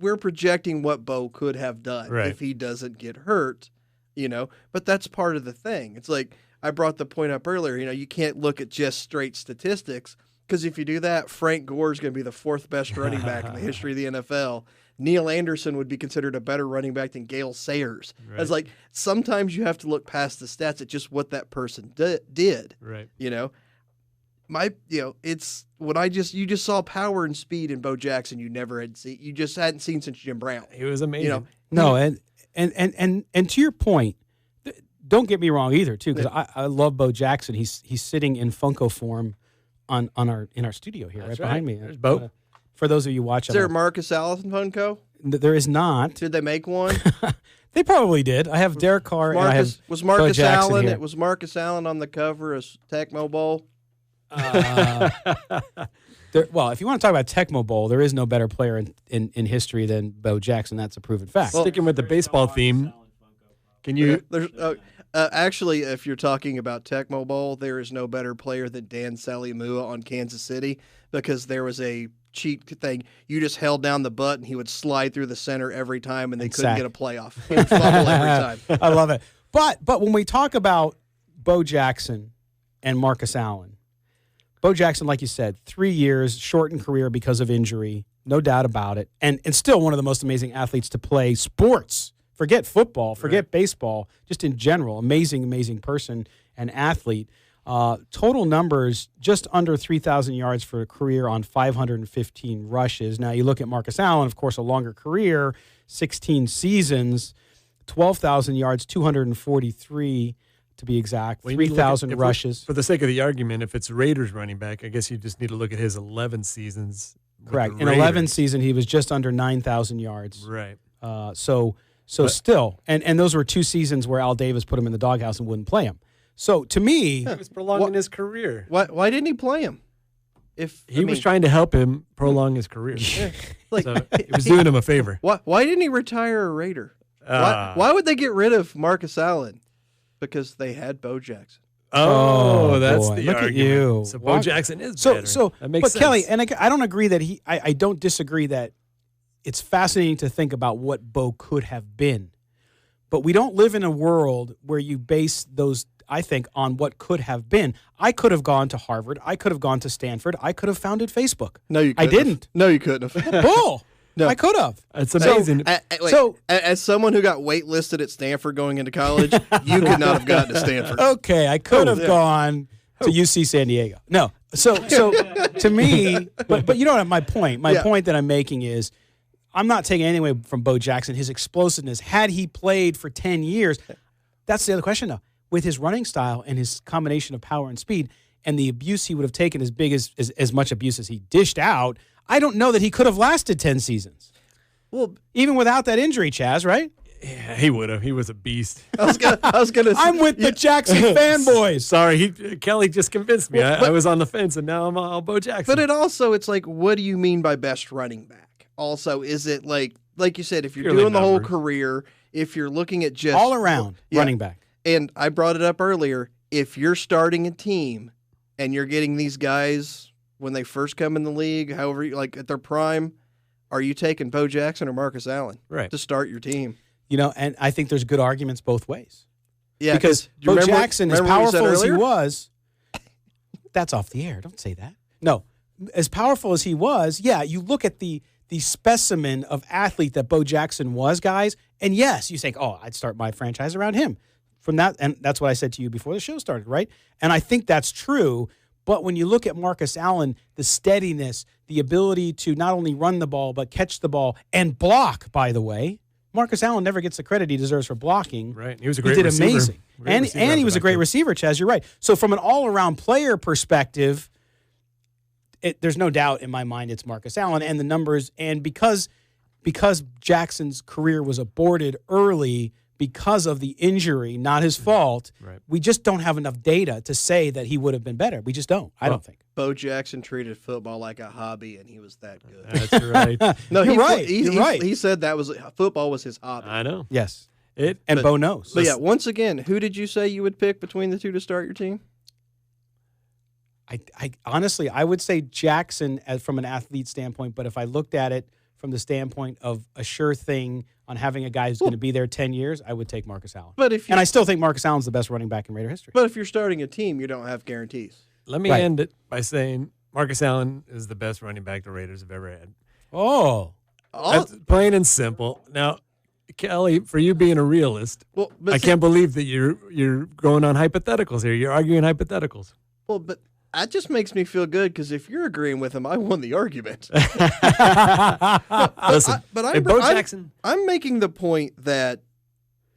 we're projecting what Bo could have done if he doesn't get hurt, but that's part of the thing. It's like I brought the point up earlier, you can't look at just straight statistics because if you do that, Frank Gore is going to be the 4th best running back in the history of the NFL. Neil Anderson would be considered a better running back than Gale Sayers. Right. It's like sometimes you have to look past the stats at just what that person did. Right. It's what you just saw power and speed in Bo Jackson you just hadn't seen since Jim Brown. He was amazing. No, and to your point, don't get me wrong either too, because I love Bo Jackson. He's sitting in Funko form in our studio here, right behind me. There's Bo. For those of you watching, is there a Marcus Allen Funko? There is not. Did they make one? They probably did. I have Derek Carr. Was Marcus Allen? It was Marcus Allen on the cover of Tecmo Bowl. Well, if you want to talk about Tecmo Bowl, there is no better player in history than Bo Jackson. That's a proven fact. Sticking with the baseball theme, can you? Actually, if you're talking about Tecmo Bowl, there is no better player than Dan Saliamua on Kansas City because there was a cheat thing. You just held down the button, he would slide through the center every time, and they couldn't get a playoff. He would fumble every time. I love it. But when we talk about Bo Jackson and Marcus Allen, Bo Jackson, like you said, 3 years, shortened career because of injury, no doubt about it, and still one of the most amazing athletes to play sports. Forget football, forget baseball, just in general. Amazing, amazing person and athlete. Total numbers, just under 3,000 yards for a career on 515 rushes. Now, you look at Marcus Allen, of course, a longer career, 16 seasons, 12,000 yards, 243 to be exact, 3,000 rushes. For the sake of the argument, if it's Raiders running back, I guess you just need to look at his 11 seasons. Correct. In 11 seasons, he was just under 9,000 yards. Right. So still, and those were 2 seasons where Al Davis put him in the doghouse and wouldn't play him. So to me, he was prolonging his career. Why didn't he play him? He was trying to help him prolong his career. So he was doing him a favor. Why didn't he retire a Raider? Why would they get rid of Marcus Allen? Because they had Bo Jackson. Oh, that's boy. the Look argument. at you. So Bo Jackson is better. That makes but sense. Kelly, and I don't agree that I don't disagree that it's fascinating to think about what Bo could have been. But we don't live in a world where you base those, I think, on what could have been. I could have gone to Harvard. I could have gone to Stanford. I could have founded Facebook. No, you couldn't. I didn't. No, you couldn't have. Bull. No. I could have. It's amazing. So, as someone who got waitlisted at Stanford going into college, you could not have gotten to Stanford. Okay, I could have gone to UC San Diego. No. So to me, but you know what my point. My point that I'm making is I'm not taking anything away from Bo Jackson, his explosiveness. Had he played for 10 years, that's the other question, though. With his running style and his combination of power and speed and the abuse he would have taken as much abuse as he dished out, I don't know that he could have lasted 10 seasons. Well, even without that injury, Chaz, right? Yeah, he would have. He was a beast. I was gonna. I'm with the Jackson fanboys. Sorry, Kelly just convinced me. I was on the fence, and now I'm all Bo Jackson. But it's like, what do you mean by best running back? Also, is it like you said, if you're Purely doing the whole numbers. career, if you're looking at just all around running back, and I brought it up earlier, if you're starting a team and you're getting these guys when they first come in the league, however, like at their prime, are you taking Bo Jackson or Marcus Allen to start your team? You know, and I think there's good arguments both ways. Yeah, because Bo Jackson, as powerful as he was, that's off the air. Don't say that. No, as powerful as he was, you look at the specimen of athlete that Bo Jackson was, guys, and yes, you think, oh, I'd start my franchise around him. From that, and that's what I said to you before the show started, right? And I think that's true. But when you look at Marcus Allen, the steadiness, the ability to not only run the ball, but catch the ball and block, by the way. Marcus Allen never gets the credit he deserves for blocking. Right. He was a great He did receiver. amazing. And he was a great receiver, Chaz. You're right. So from an all-around player perspective, there's no doubt in my mind it's Marcus Allen and the numbers. And because Jackson's career was aborted early because of the injury, not his fault, we just don't have enough data to say that he would have been better. We just don't. I don't think. Bo Jackson treated football like a hobby, and he was that good. That's right. No, You're right. You're right. He said football was his hobby. I know. Yes. And Bo knows. But yeah, once again, who did you say you would pick between the two to start your team? I honestly, I would say Jackson from an athlete standpoint, but if I looked at it from the standpoint of a sure thing on having a guy who's going to be there 10 years, I would take Marcus Allen. And I still think Marcus Allen's the best running back in Raider history. But if you're starting a team, you don't have guarantees. Let me end it by saying Marcus Allen is the best running back the Raiders have ever had. Oh. That's plain and simple. Now, Kelly, for you being a realist, I can't believe that you're going on hypotheticals here. You're arguing hypotheticals. Well, but that just makes me feel good because if you're agreeing with him, I won the argument. Listen, Bo Jackson. I'm making the point that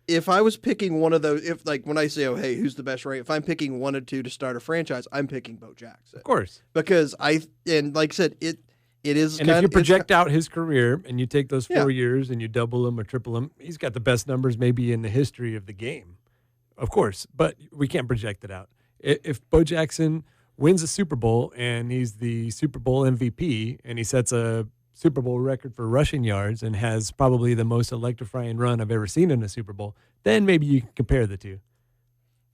if I was picking one of those, when I say, oh, hey, who's the best if I'm picking one or two to start a franchise, I'm picking Bo Jackson. Of course. Because like I said, it is. And if you project out his career and you take those 4 years and you double him or triple him, he's got the best numbers maybe in the history of the game. Of course. But we can't project it out. If Bo Jackson wins a Super Bowl and he's the Super Bowl MVP and he sets a Super Bowl record for rushing yards and has probably the most electrifying run I've ever seen in a Super Bowl, then maybe you can compare the two.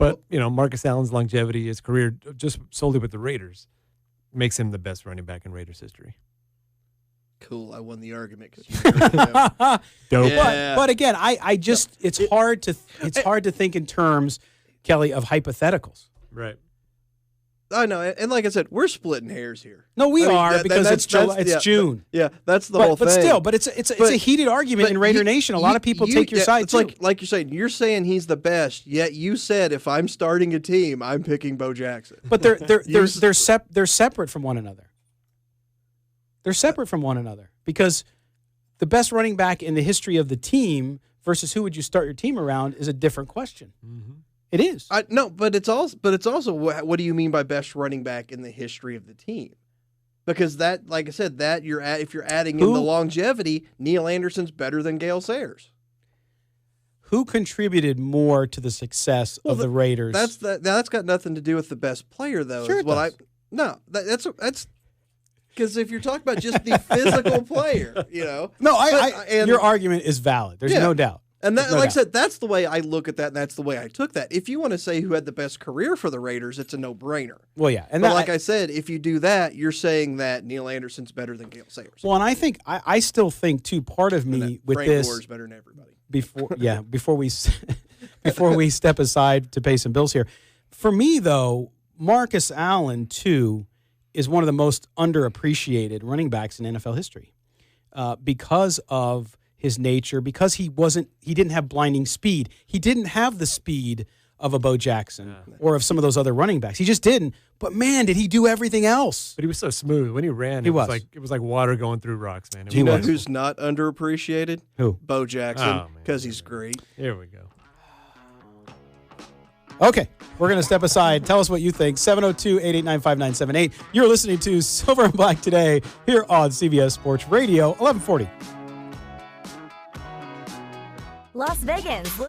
But, Marcus Allen's longevity, his career just solely with the Raiders, makes him the best running back in Raiders history. Cool. I won the argument. Dope. Yeah. But again, it's hard to think in terms, Kelly, of hypotheticals. Right. I know, and like I said, we're splitting hairs here. No, we are because it's June. Yeah, that's the whole thing. But still, it's a heated argument in Raider Nation. A lot of people take your side it's too. Like you're saying he's the best, yet you said if I'm starting a team, I'm picking Bo Jackson. But they're separate from one another. They're separate from one another because the best running back in the history of the team versus who would you start your team around is a different question. Mm-hmm. It is. But it's also what do you mean by best running back in the history of the team? Because that, like I said, if you're adding in the longevity, Neil Anderson's better than Gale Sayers. Who contributed more to the success of the Raiders? That's got nothing to do with the best player, though. Sure, that's because if you're talking about just the physical player, No, your argument is valid. There's no doubt. And that, I said, that's the way I look at that, and that's the way I took that. If you want to say who had the best career for the Raiders, it's a no-brainer. Well, yeah. But like I said, if you do that, you're saying that Neil Anderson's better than Gale Sayers. Well, and I think I still think too. Part of me with Frank this Gore's better than everybody. Before we step aside to pay some bills here. For me, though, Marcus Allen too is one of the most underappreciated running backs in NFL history because of his nature, because he didn't have blinding speed. He didn't have the speed of a Bo Jackson or of some of those other running backs. He just didn't. But man, did he do everything else? But he was so smooth when he ran. It was like water going through rocks, man. Do you know who's not underappreciated? Who? Bo Jackson, because he's great. Here we go. Okay, we're going to step aside. Tell us what you think. 702-889-5978. You're listening to Silver and Black today here on CBS Sports Radio, 1140. Las Vegas.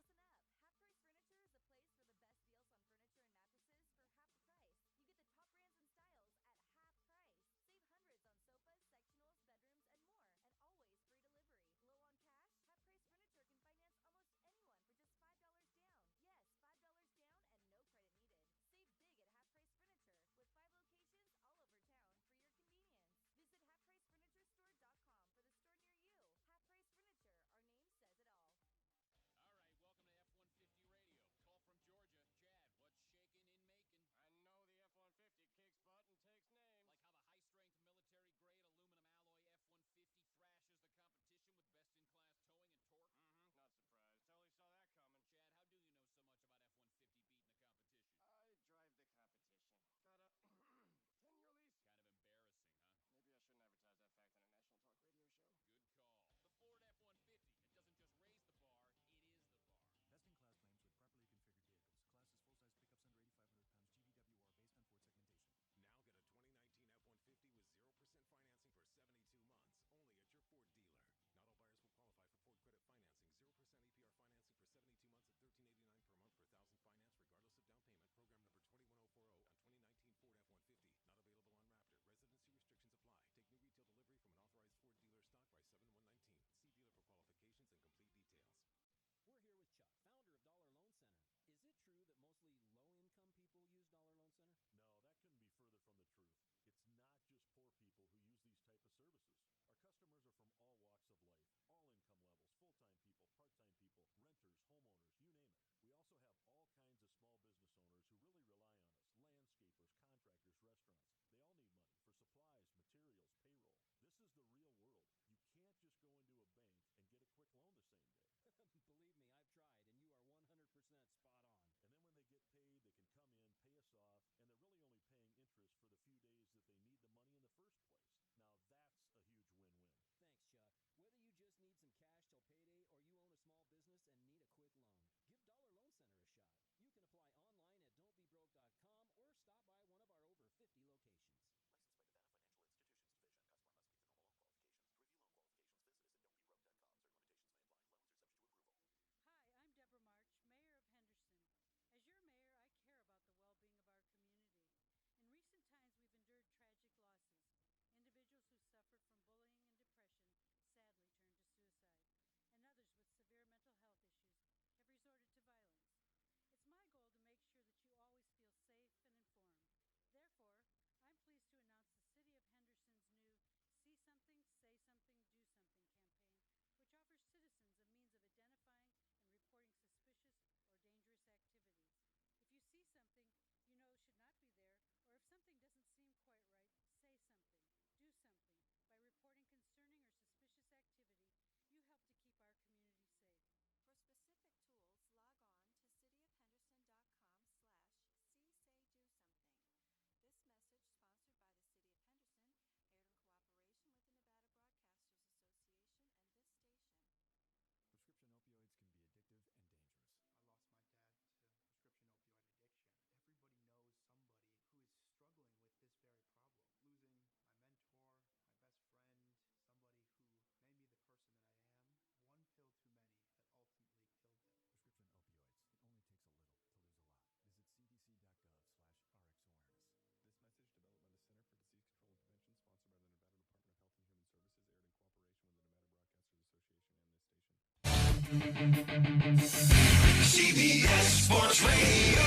CBS Sports Radio.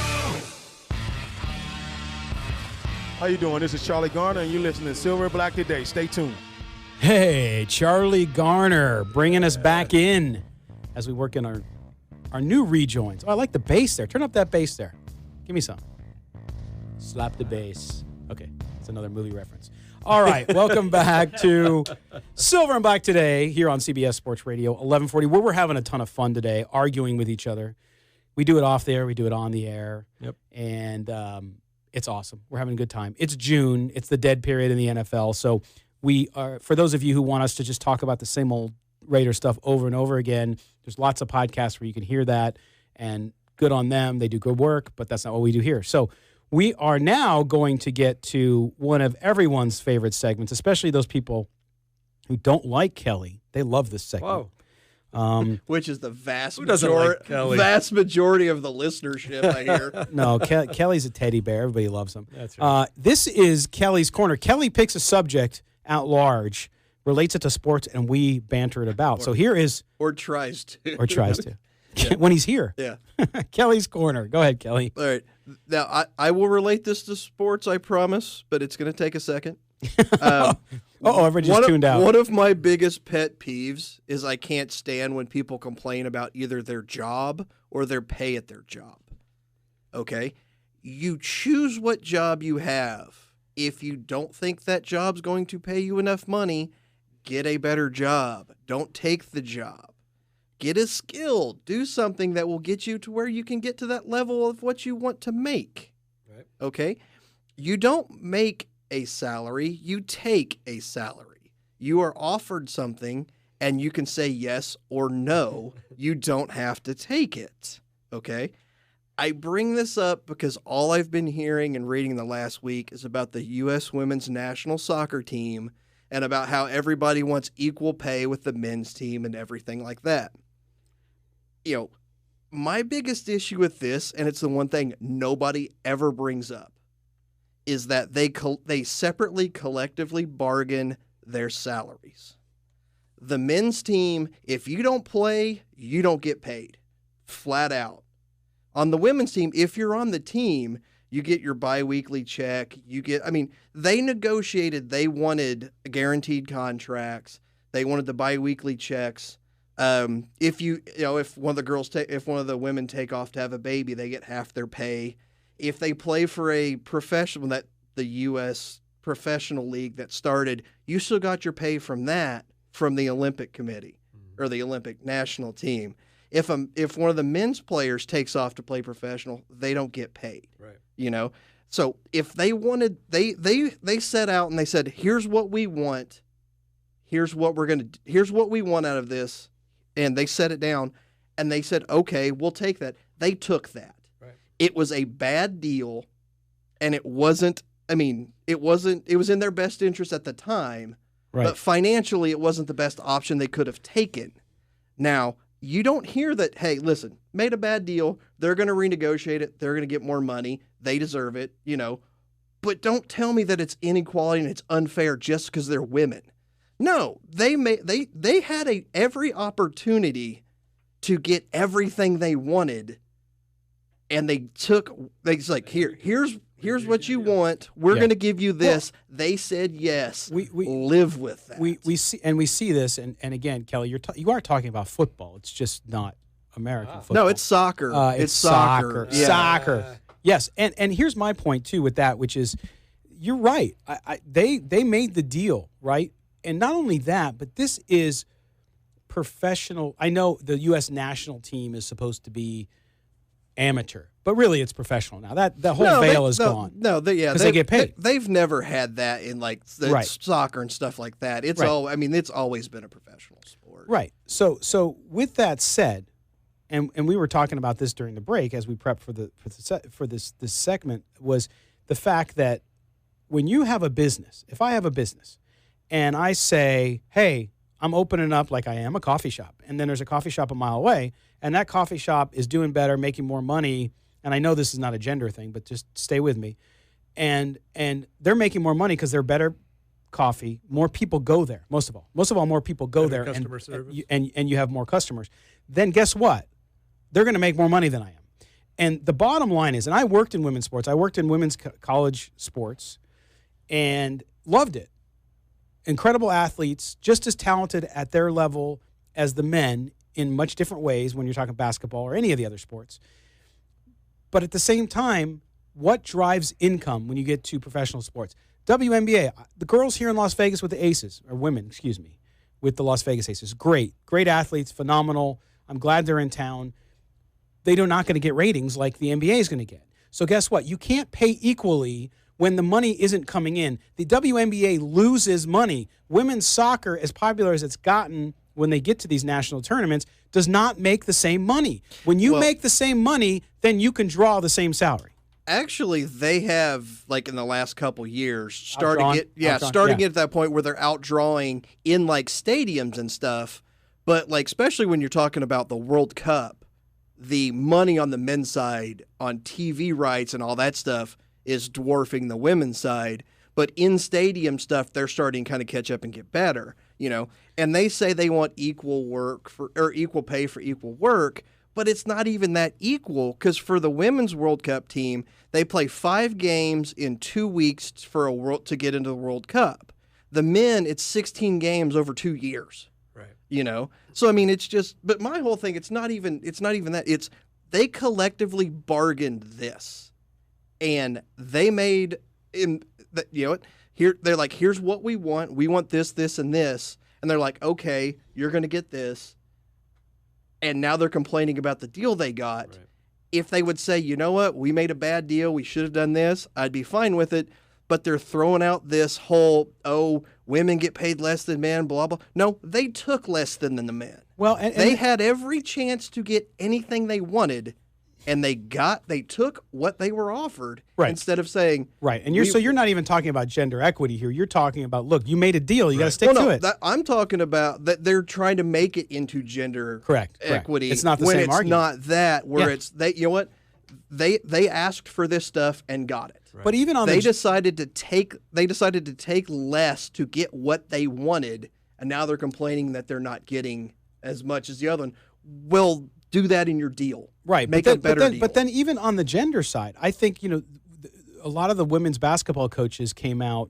How you doing? This is Charlie Garner, and you're listening to Silver and Black Today. Stay tuned. Hey, Charlie Garner, bringing us back in as we work in our new rejoins. Oh, I like the bass there. Turn up that bass there. Give me some. Slap the bass. Okay, it's another movie reference. All right, welcome back to Silver and Black Today here on CBS Sports Radio 1140, where we're having a ton of fun today, arguing with each other. We do it off the air. We do it on the air. Yep. And it's awesome. We're having a good time. It's June. It's the dead period in the NFL. So we are, for those of you who want us to just talk about the same old Raider stuff over and over again, there's lots of podcasts where you can hear that, and good on them. They do good work, but that's not what we do here. So we are now going to get to one of everyone's favorite segments, especially those people who don't like Kelly. They love this segment. Whoa. Which is the vast Who doesn't like Kelly? majority of the listenership, I hear. No, Kelly's a teddy bear. Everybody loves him. That's right. This is Kelly's Corner. Kelly picks a subject out large, relates it to sports, and we banter it about. So here is... Or tries to. Or tries to. When he's here. Yeah. Kelly's Corner. Go ahead, Kelly. All right. Now, I will relate this to sports, I promise, but it's going to take a second. Everybody just tuned out. One of my biggest pet peeves is I can't stand when people complain about either their job or their pay at their job. Okay? You choose what job you have. If you don't think that job's going to pay you enough money, get a better job. Don't take the job. Get a skill. Do something that will get you to where you can get to that level of what you want to make. Right. Okay? You don't make a salary, you take a salary. You are offered something and you can say yes or no. You don't have to take it. Okay? I bring this up because all I've been hearing and reading the last week is about the U.S. women's national soccer team and about how everybody wants equal pay with the men's team and everything like that. You know, my biggest issue with this, and it's the one thing nobody ever brings up, is that they separately, collectively bargain their salaries. The men's team, if you don't play, you don't get paid. Flat out. On the women's team, if you're on the team, you get your biweekly check. They negotiated, they wanted guaranteed contracts. They wanted the biweekly checks. If one of the girls if one of the women take off to have a baby, they get half their pay. If they play for a professional, that the U.S. professional league that started, you still got your pay from that, from the Olympic Committee or the Olympic national team. If one of the men's players takes off to play professional, they don't get paid. Right. You know? So if they wanted, they set out and they said, here's what we want. Here's what we want out of this. And they set it down and they said, okay, we'll take that. They took that. Right. It was a bad deal, and it was in their best interest at the time, right. But financially it wasn't the best option they could have taken. Now, you don't hear that, hey, listen, made a bad deal, they're going to renegotiate it, they're going to get more money, they deserve it, but don't tell me that it's inequality and it's unfair just because they're women. No, they had every opportunity to get everything they wanted, and they like, here's what you want. We're going to give you this. Well, they said yes. We live with that. We see this, and again, Kelly, you are talking about football. It's just not American football. No, it's soccer. It's soccer. Yeah. Soccer. Yes, and here's my point too with that, which is, you're right. They made the deal, right? And not only that, but this is professional. I know the U.S. national team is supposed to be amateur, but really it's professional now. That whole veil is gone. No, because they get paid. They've never had that in soccer and stuff like that. It's it's always been a professional sport. Right. So with that said, and we were talking about this during the break as we prepped for this segment, was the fact that when you have a business, if I have a business and I say, hey, I'm opening up like I am a coffee shop, and then there's a coffee shop a mile away, and that coffee shop is doing better, making more money, and I know this is not a gender thing, but just stay with me, and they're making more money because they're better coffee. More people go there. Most of all, more people go there, customer service. And you have more customers. then guess what? They're going to make more money than I am. And the bottom line is, and I worked in women's sports. I worked in women's college sports and loved it. Incredible athletes, just as talented at their level as the men in much different ways when you're talking basketball or any of the other sports. But at the same time, what drives income when you get to professional sports? WNBA, the girls here in Las Vegas with the Aces, or women, excuse me, with the Las Vegas Aces, great athletes, phenomenal. I'm glad they're in town. They're not going to get ratings like the NBA is going to get. So guess what? You can't pay equally when the money isn't coming in. The WNBA loses money. Women's soccer, as popular as it's gotten when they get to these national tournaments, does not make the same money. When you make the same money, then you can draw the same salary. Actually, they have, like in the last couple years, starting to get at that point where they're outdrawing in like stadiums and stuff. But like, especially when you're talking about the World Cup, the money on the men's side on TV rights and all that stuff is dwarfing the women's side. But in stadium stuff, they're starting to kind of catch up and get better, you know. And they say they want equal pay for equal work, but it's not even that equal because for the women's World Cup team, they play 5 games in 2 weeks to get into the World Cup. The men, it's 16 games over 2 years. Right. You know? So I mean, it's just, but my whole thing, it's not even that. It's they collectively bargained this, and they made here they're like, here's what we want. We want this, this, and this, and they're like, okay, you're going to get this, and now they're complaining about the deal they got. Right. If they would say, you know what, we made a bad deal, we should have done this, I'd be fine with it. But they're throwing out this whole, women get paid less than men, blah, blah. No, they took less than the men. Well, they had every chance to get anything they wanted, and they took what they were offered instead of saying And you're not even talking about gender equity here. You're talking about, look, you made a deal, you got to stick to it. I'm talking about that they're trying to make it into gender equity. It's not the when same it's argument. not that where it's you know what? They asked for this stuff and got it. Right. But even on they decided to take less to get what they wanted, and now they're complaining that they're not getting as much as the other one. Well, do that in your deal. Right. Make a better deal. But then even on the gender side, I think, a lot of the women's basketball coaches came out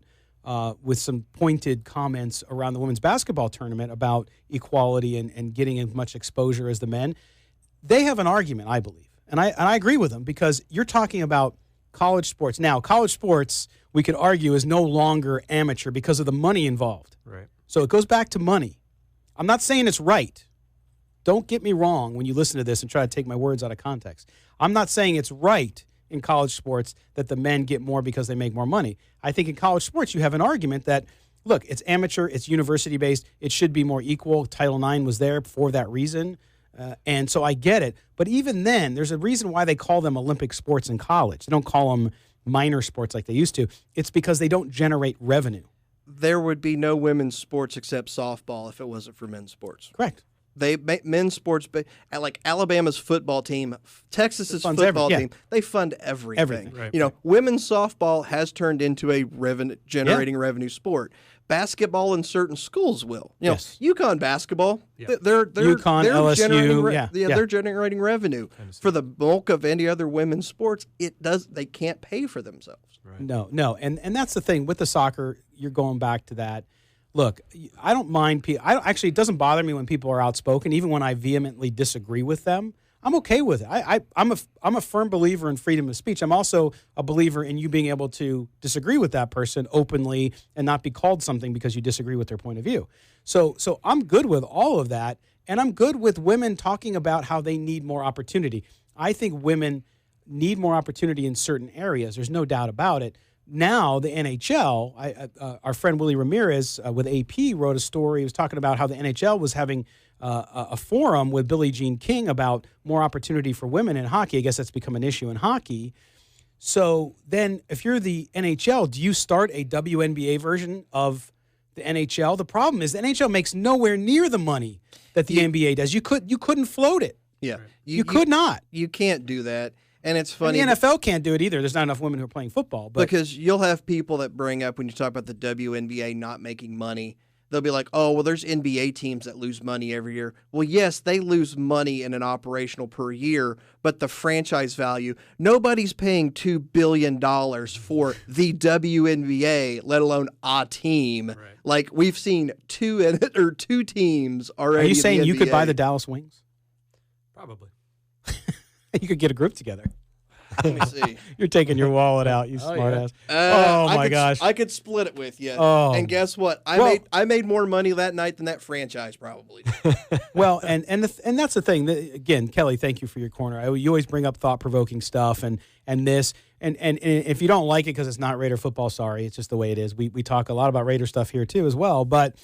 with some pointed comments around the women's basketball tournament about equality and getting as much exposure as the men. They have an argument, I believe. And I agree with them because you're talking about college sports. Now, college sports, we could argue, is no longer amateur because of the money involved. Right. So it goes back to money. I'm not saying it's right. Don't get me wrong when you listen to this and try to take my words out of context. I'm not saying it's right in college sports that the men get more because they make more money. I think in college sports you have an argument that, look, it's amateur, it's university-based, it should be more equal. Title IX was there for that reason. And so I get it. But even then, there's a reason why they call them Olympic sports in college. They don't call them minor sports like they used to. It's because they don't generate revenue. There would be no women's sports except softball if it wasn't for men's sports. Correct. They make men's sports, like Alabama's football team, Texas's football team, they fund everything. Right. Women's softball has turned into a generating revenue sport. Basketball in certain schools will. Yes. UConn basketball, they're LSU, generating they're generating revenue. For the bulk of any other women's sports, they can't pay for themselves. Right. No, and that's the thing with the soccer. You're going back to that. Look, I don't mind people. Actually, it doesn't bother me when people are outspoken, even when I vehemently disagree with them. I'm okay with it. I'm a firm believer in freedom of speech. I'm also a believer in you being able to disagree with that person openly and not be called something because you disagree with their point of view. So I'm good with all of that, and I'm good with women talking about how they need more opportunity. I think women need more opportunity in certain areas. There's no doubt about it. Now, the NHL, our friend Willie Ramirez with AP wrote a story. He was talking about how the NHL was having a forum with Billie Jean King about more opportunity for women in hockey. I guess that's become an issue in hockey. So then if you're the NHL, do you start a WNBA version of the NHL? The problem is the NHL makes nowhere near the money that the NBA does. You couldn't float it. Yeah. You could not. You can't do that. And it's funny. And the NFL can't do it either. There's not enough women who are playing football. Because you'll have people that bring up when you talk about the WNBA not making money, they'll be like, oh, well, there's NBA teams that lose money every year. Well, yes, they lose money in an operational per year, but the franchise value, nobody's paying $2 billion for the WNBA, let alone a team. Right. Like, we've seen two teams already. Are you saying you could buy the NBA. Dallas Wings? Probably. You could get a group together. Let me see. You're taking your wallet out, you smartass. Oh my gosh! I could split it with you. Oh. And guess what? I made more money that night than that franchise probably did. Well, and that's the thing. Again, Kelly, thank you for your corner. You always bring up thought-provoking stuff and this. And if you don't like it because it's not Raider football, sorry, it's just the way it is. We talk a lot about Raider stuff here too as well. But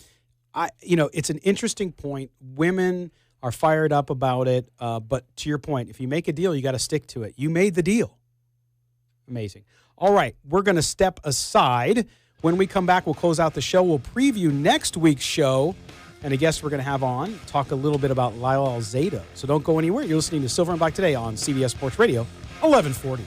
it's an interesting point. Women are fired up about it. But to your point, if you make a deal, you got to stick to it. You made the deal. Amazing. All right, we're going to step aside. When we come back, we'll close out the show. We'll preview next week's show. And a guest we're going to have on, talk a little bit about Lyle Alzado. So don't go anywhere. You're listening to Silver and Black today on CBS Sports Radio, 1140.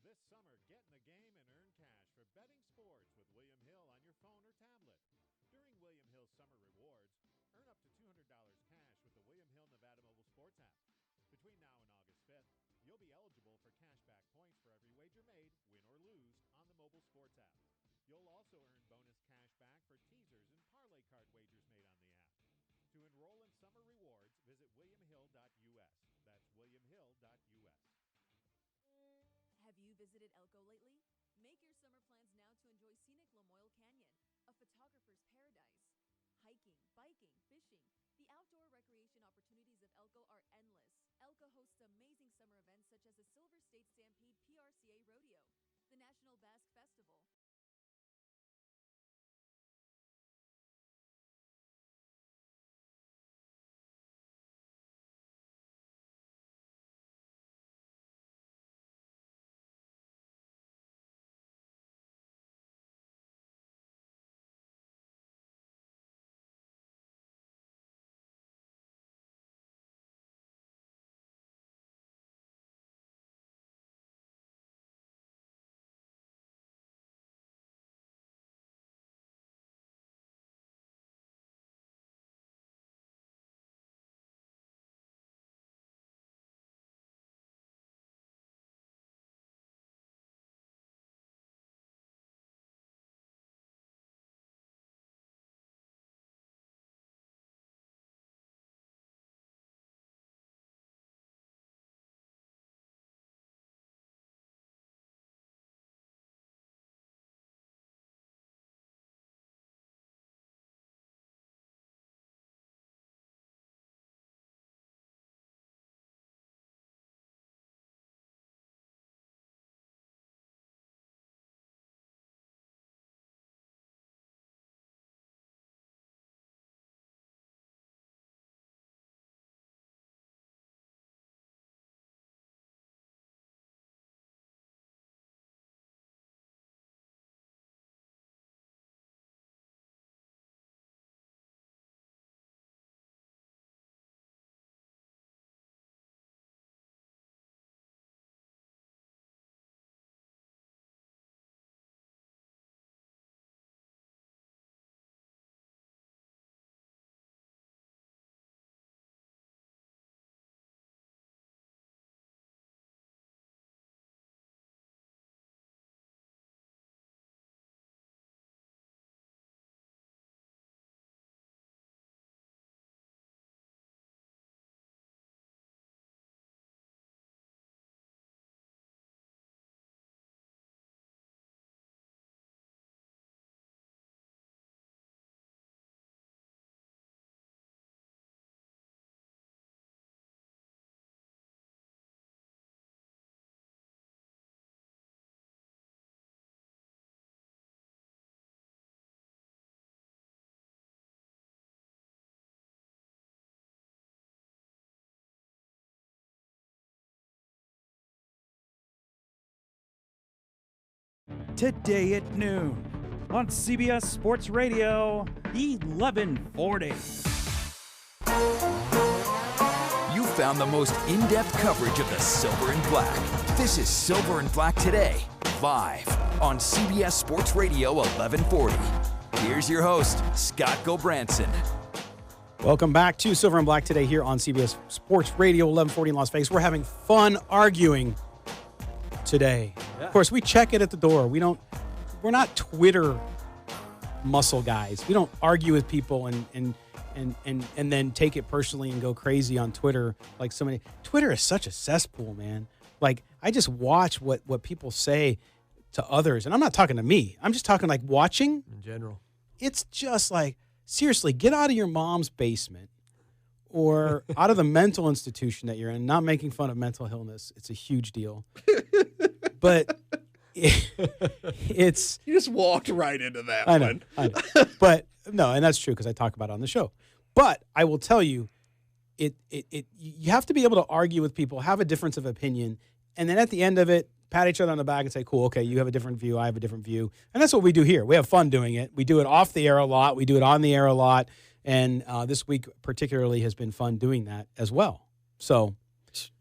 This summer, get in the game and earn cash for betting sports with William Hill on your phone or tablet. During William Hill's Summer Rewards, earn up to $200 cash with the William Hill Nevada Mobile Sports app. Between now and August 5th, you'll be eligible for cashback points for every wager made, win or lose, on the mobile sports app. You'll also earn bonus cash back for teasers and parlay card wagers made on the app. To enroll in Summer Rewards, visit williamhill.us. That's williamhill.us. Have you visited Elko lately? Make your summer plans now to enjoy scenic Lamoille Canyon, a photographer's paradise. Hiking, biking, fishing. The outdoor recreation opportunities of Elko are endless. Elko hosts amazing summer events such as the Silver State Stampede PRCA Rodeo, the National Basque Festival, today at noon on CBS Sports Radio 1140. You found the most in-depth coverage of the Silver and Black. This is Silver and Black Today, live on CBS Sports Radio 1140. Here's your host, Scott Gobranson. Welcome back to Silver and Black Today here on CBS Sports Radio 1140 in Las Vegas. We're having fun arguing today. Yeah. Of course, we check it at the door. We're not Twitter muscle guys. We don't argue with people and then take it personally and go crazy on Twitter like so many. Twitter is such a cesspool, man. Like, I just watch what people say to others. And I'm not talking to me. I'm just talking like watching. In general. It's just like, seriously, get out of your mom's basement or out of the mental institution that you're in. Not making fun of mental illness. It's a huge deal. But it's... You just walked right into that one. I know. But, no, and that's true because I talk about it on the show. But I will tell you, you have to be able to argue with people, have a difference of opinion, and then at the end of it, pat each other on the back and say, cool, okay, you have a different view, I have a different view. And that's what we do here. We have fun doing it. We do it off the air a lot. We do it on the air a lot. And this week particularly has been fun doing that as well. So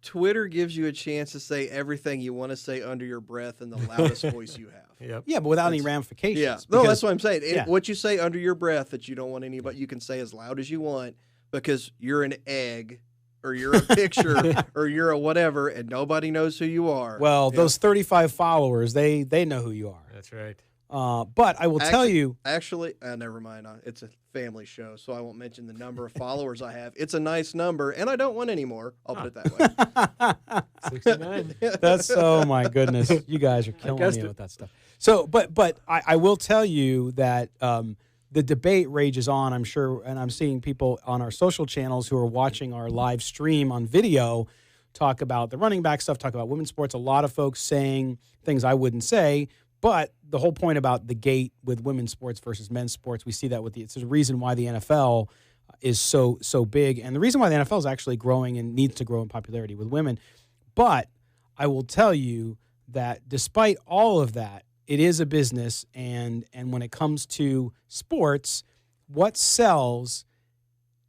Twitter gives you a chance to say everything you want to say under your breath in the loudest voice you have. Yep. Yeah, but without any ramifications. Yeah, no, that's what I'm saying. What you say under your breath that you don't want anybody, you can say as loud as you want because you're an egg or you're a picture or you're a whatever and nobody knows who you are. Well, those 35 followers, they know who you are. That's right. But I will tell you. Actually, never mind. It's a family show, so I won't mention the number of followers I have. It's a nice number, and I don't want any more. I'll put it that way. 69. That's, oh my goodness. You guys are killing me with that stuff. So, but I will tell you that the debate rages on, I'm sure, and I'm seeing people on our social channels who are watching our live stream on video talk about the running back stuff, talk about women's sports. A lot of folks saying things I wouldn't say. But the whole point about the gate with women's sports versus men's sports, we see that it's a reason why the NFL is so big. And the reason why the NFL is actually growing and needs to grow in popularity with women. But I will tell you that despite all of that, it is a business. And when it comes to sports, what sells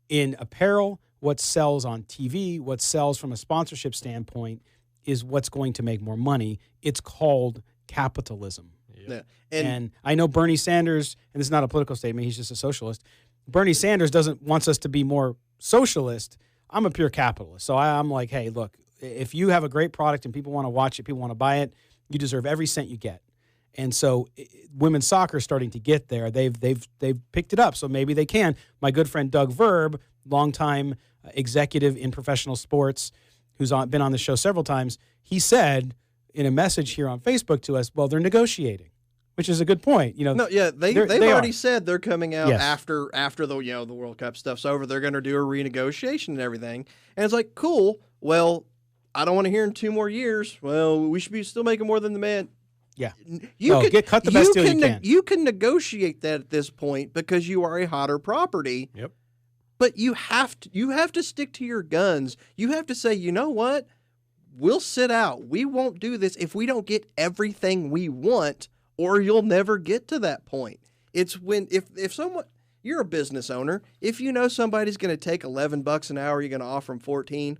in apparel, what sells on TV, what sells from a sponsorship standpoint is what's going to make more money. It's called capitalism. Yeah. And I know Bernie Sanders, and this is not a political statement, he's just a socialist. Bernie Sanders wants us to be more socialist. I'm a pure capitalist. So I'm like, hey, look, if you have a great product and people want to watch it, people want to buy it, you deserve every cent you get. And so women's soccer is starting to get there. They've picked it up, so maybe they can. My good friend Doug Verb, longtime executive in professional sports, who's been on the show several times, he said in a message here on Facebook to us, well, they're negotiating, which is a good point. You know, no, yeah, they've already said they're coming out after the the World Cup stuff's over. They're going to do a renegotiation and everything, and it's like, cool. Well, I don't want to hear in 2 more years. Well, we should be still making more than the man. Yeah, cut the best deal you can. You can negotiate that at this point because you are a hotter property. Yep. But you have to stick to your guns. You have to say, you know what? We'll sit out. We won't do this if we don't get everything we want, or you'll never get to that point. It's when if someone, you're a business owner, if you know somebody's going to take $11 an hour, you're going to offer them 14.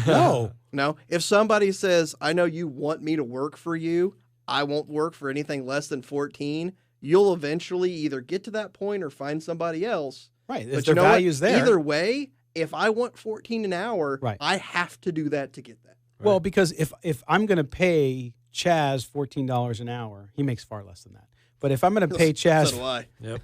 No. If somebody says, I know you want me to work for you, I won't work for anything less than 14, you'll eventually either get to that point or find somebody else. Right. But their value's there. Either way, if I want 14 an hour, I have to do that to get that. Right. Well, because if I'm going to pay Chaz $14 an hour, he makes far less than that. But if I'm going to pay Chaz, so do I. Yep.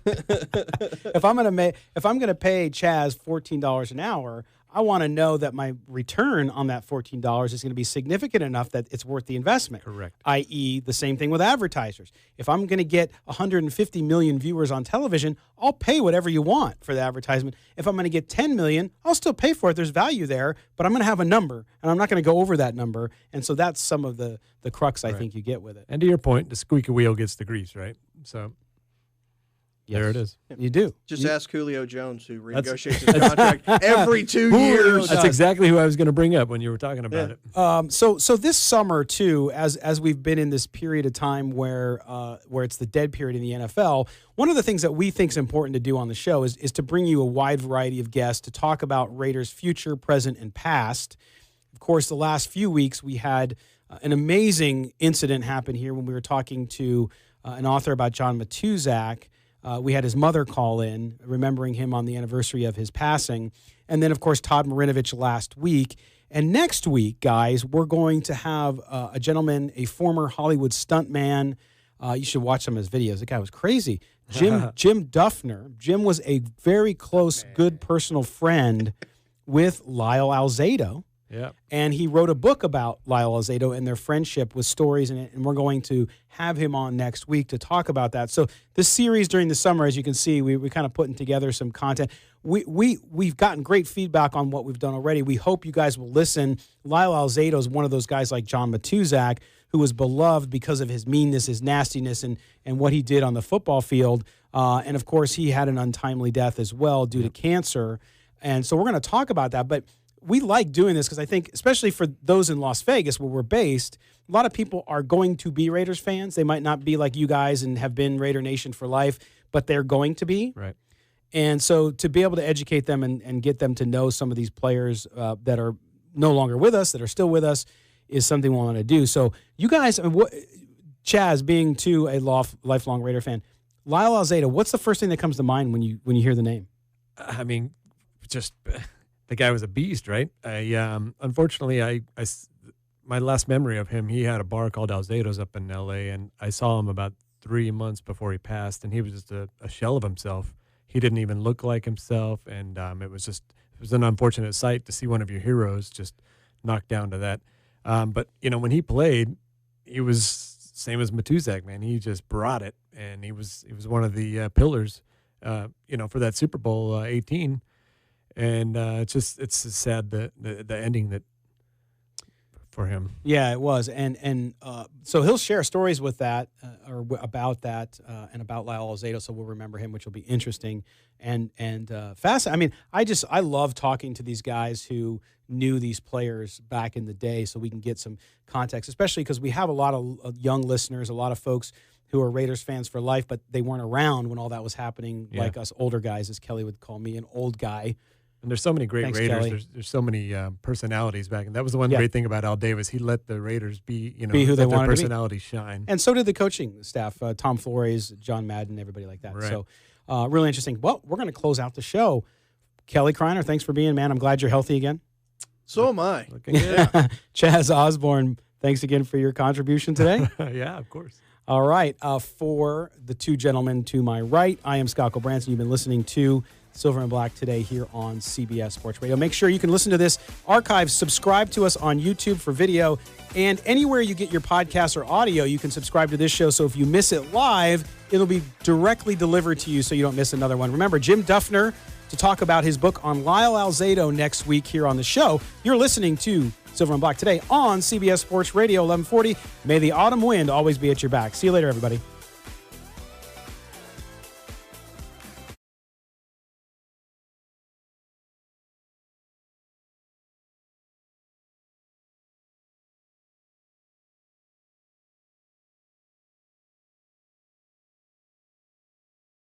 if I'm going to pay Chaz $14 an hour, I want to know that my return on that $14 is going to be significant enough that it's worth the investment. Correct. I.e., the same thing with advertisers. If I'm going to get 150 million viewers on television, I'll pay whatever you want for the advertisement. If I'm going to get 10 million, I'll still pay for it. There's value there, but I'm going to have a number, and I'm not going to go over that number. And so that's some of the crux I think you get with it. And to your point, the squeaky wheel gets the grease, right? So There it is. You do. Just ask Julio Jones, who That's- renegotiates his contract every 2 years. That's exactly who I was going to bring up when you were talking about it. So this summer too, as we've been in this period of time where it's the dead period in the NFL, one of the things that we think is important to do on the show is to bring you a wide variety of guests to talk about Raiders' future, present, and past. Of course, the last few weeks we had an amazing incident happen here when we were talking to an author about John Matuzak. We had his mother call in, remembering him on the anniversary of his passing. And then, of course, Todd Marinovich last week. And next week, guys, we're going to have a gentleman, a former Hollywood stuntman. You should watch some of his videos. The guy was crazy. Jim Duffner. Jim was a very close, good personal friend with Lyle Alzado. Yeah. And he wrote a book about Lyle Alzado and their friendship with stories in it. And we're going to have him on next week to talk about that. So this series during the summer, as you can see, we're kind of putting together some content. We've gotten great feedback on what we've done already. We hope you guys will listen. Lyle Alzado is one of those guys like John Matuzak, who was beloved because of his meanness, his nastiness, and what he did on the football field. And, of course, he had an untimely death as well due to cancer. And so we're going to talk about that. But we like doing this because I think, especially for those in Las Vegas where we're based, a lot of people are going to be Raiders fans. They might not be like you guys and have been Raider Nation for life, but they're going to be. Right. And so to be able to educate them and get them to know some of these players that are no longer with us, that are still with us, is something we want to do. So you guys, Chaz, being too a lifelong Raider fan, Lyle Alzado, what's the first thing that comes to mind when you hear the name? I mean, just the guy was a beast, right? Unfortunately, my last memory of him, he had a bar called Alzado's up in L.A., and I saw him about 3 months before he passed, and he was just a shell of himself. He didn't even look like himself, and it was an unfortunate sight to see one of your heroes just knocked down to that. But, when he played, he was same as Matuzak, man. He just brought it, and he was one of the pillars, for that Super Bowl 18. And it's sad the ending that for him. Yeah, it was, and so he'll share stories with that about that and about Lyle Alzado. So we'll remember him, which will be interesting and fascinating. I mean, I love talking to these guys who knew these players back in the day, so we can get some context, especially because we have a lot of young listeners, a lot of folks who are Raiders fans for life, but they weren't around when all that was happening. Yeah. Like us older guys, as Kelly would call me, an old guy. And there's so many great Thanks, Raiders. Kelly. There's so many personalities back, and that was the one great thing about Al Davis. He let the Raiders be who they let their wanted to be. personalities shine. And so did the coaching staff, Tom Flores, John Madden, everybody like that. Right. So really interesting. Well, we're going to close out the show. Kelly Kreiner, thanks for being, man. I'm glad you're healthy again. So am I. Yeah. Chaz Osborne, thanks again for your contribution today. Yeah, of course. All right. For the two gentlemen to my right, I am Scott Branson. You've been listening to Silver and Black today here on CBS Sports Radio. Make sure you can listen to this archive. Subscribe to us on YouTube for video, and anywhere you get your podcasts or audio, you can subscribe to this show. So if you miss it live, it'll be directly delivered to you so you don't miss another one. Remember, Jim Duffner to talk about his book on Lyle Alzado next week here on the show. You're listening to Silver and Black today on CBS Sports Radio 1140. May the autumn wind always be at your back. See you later, everybody.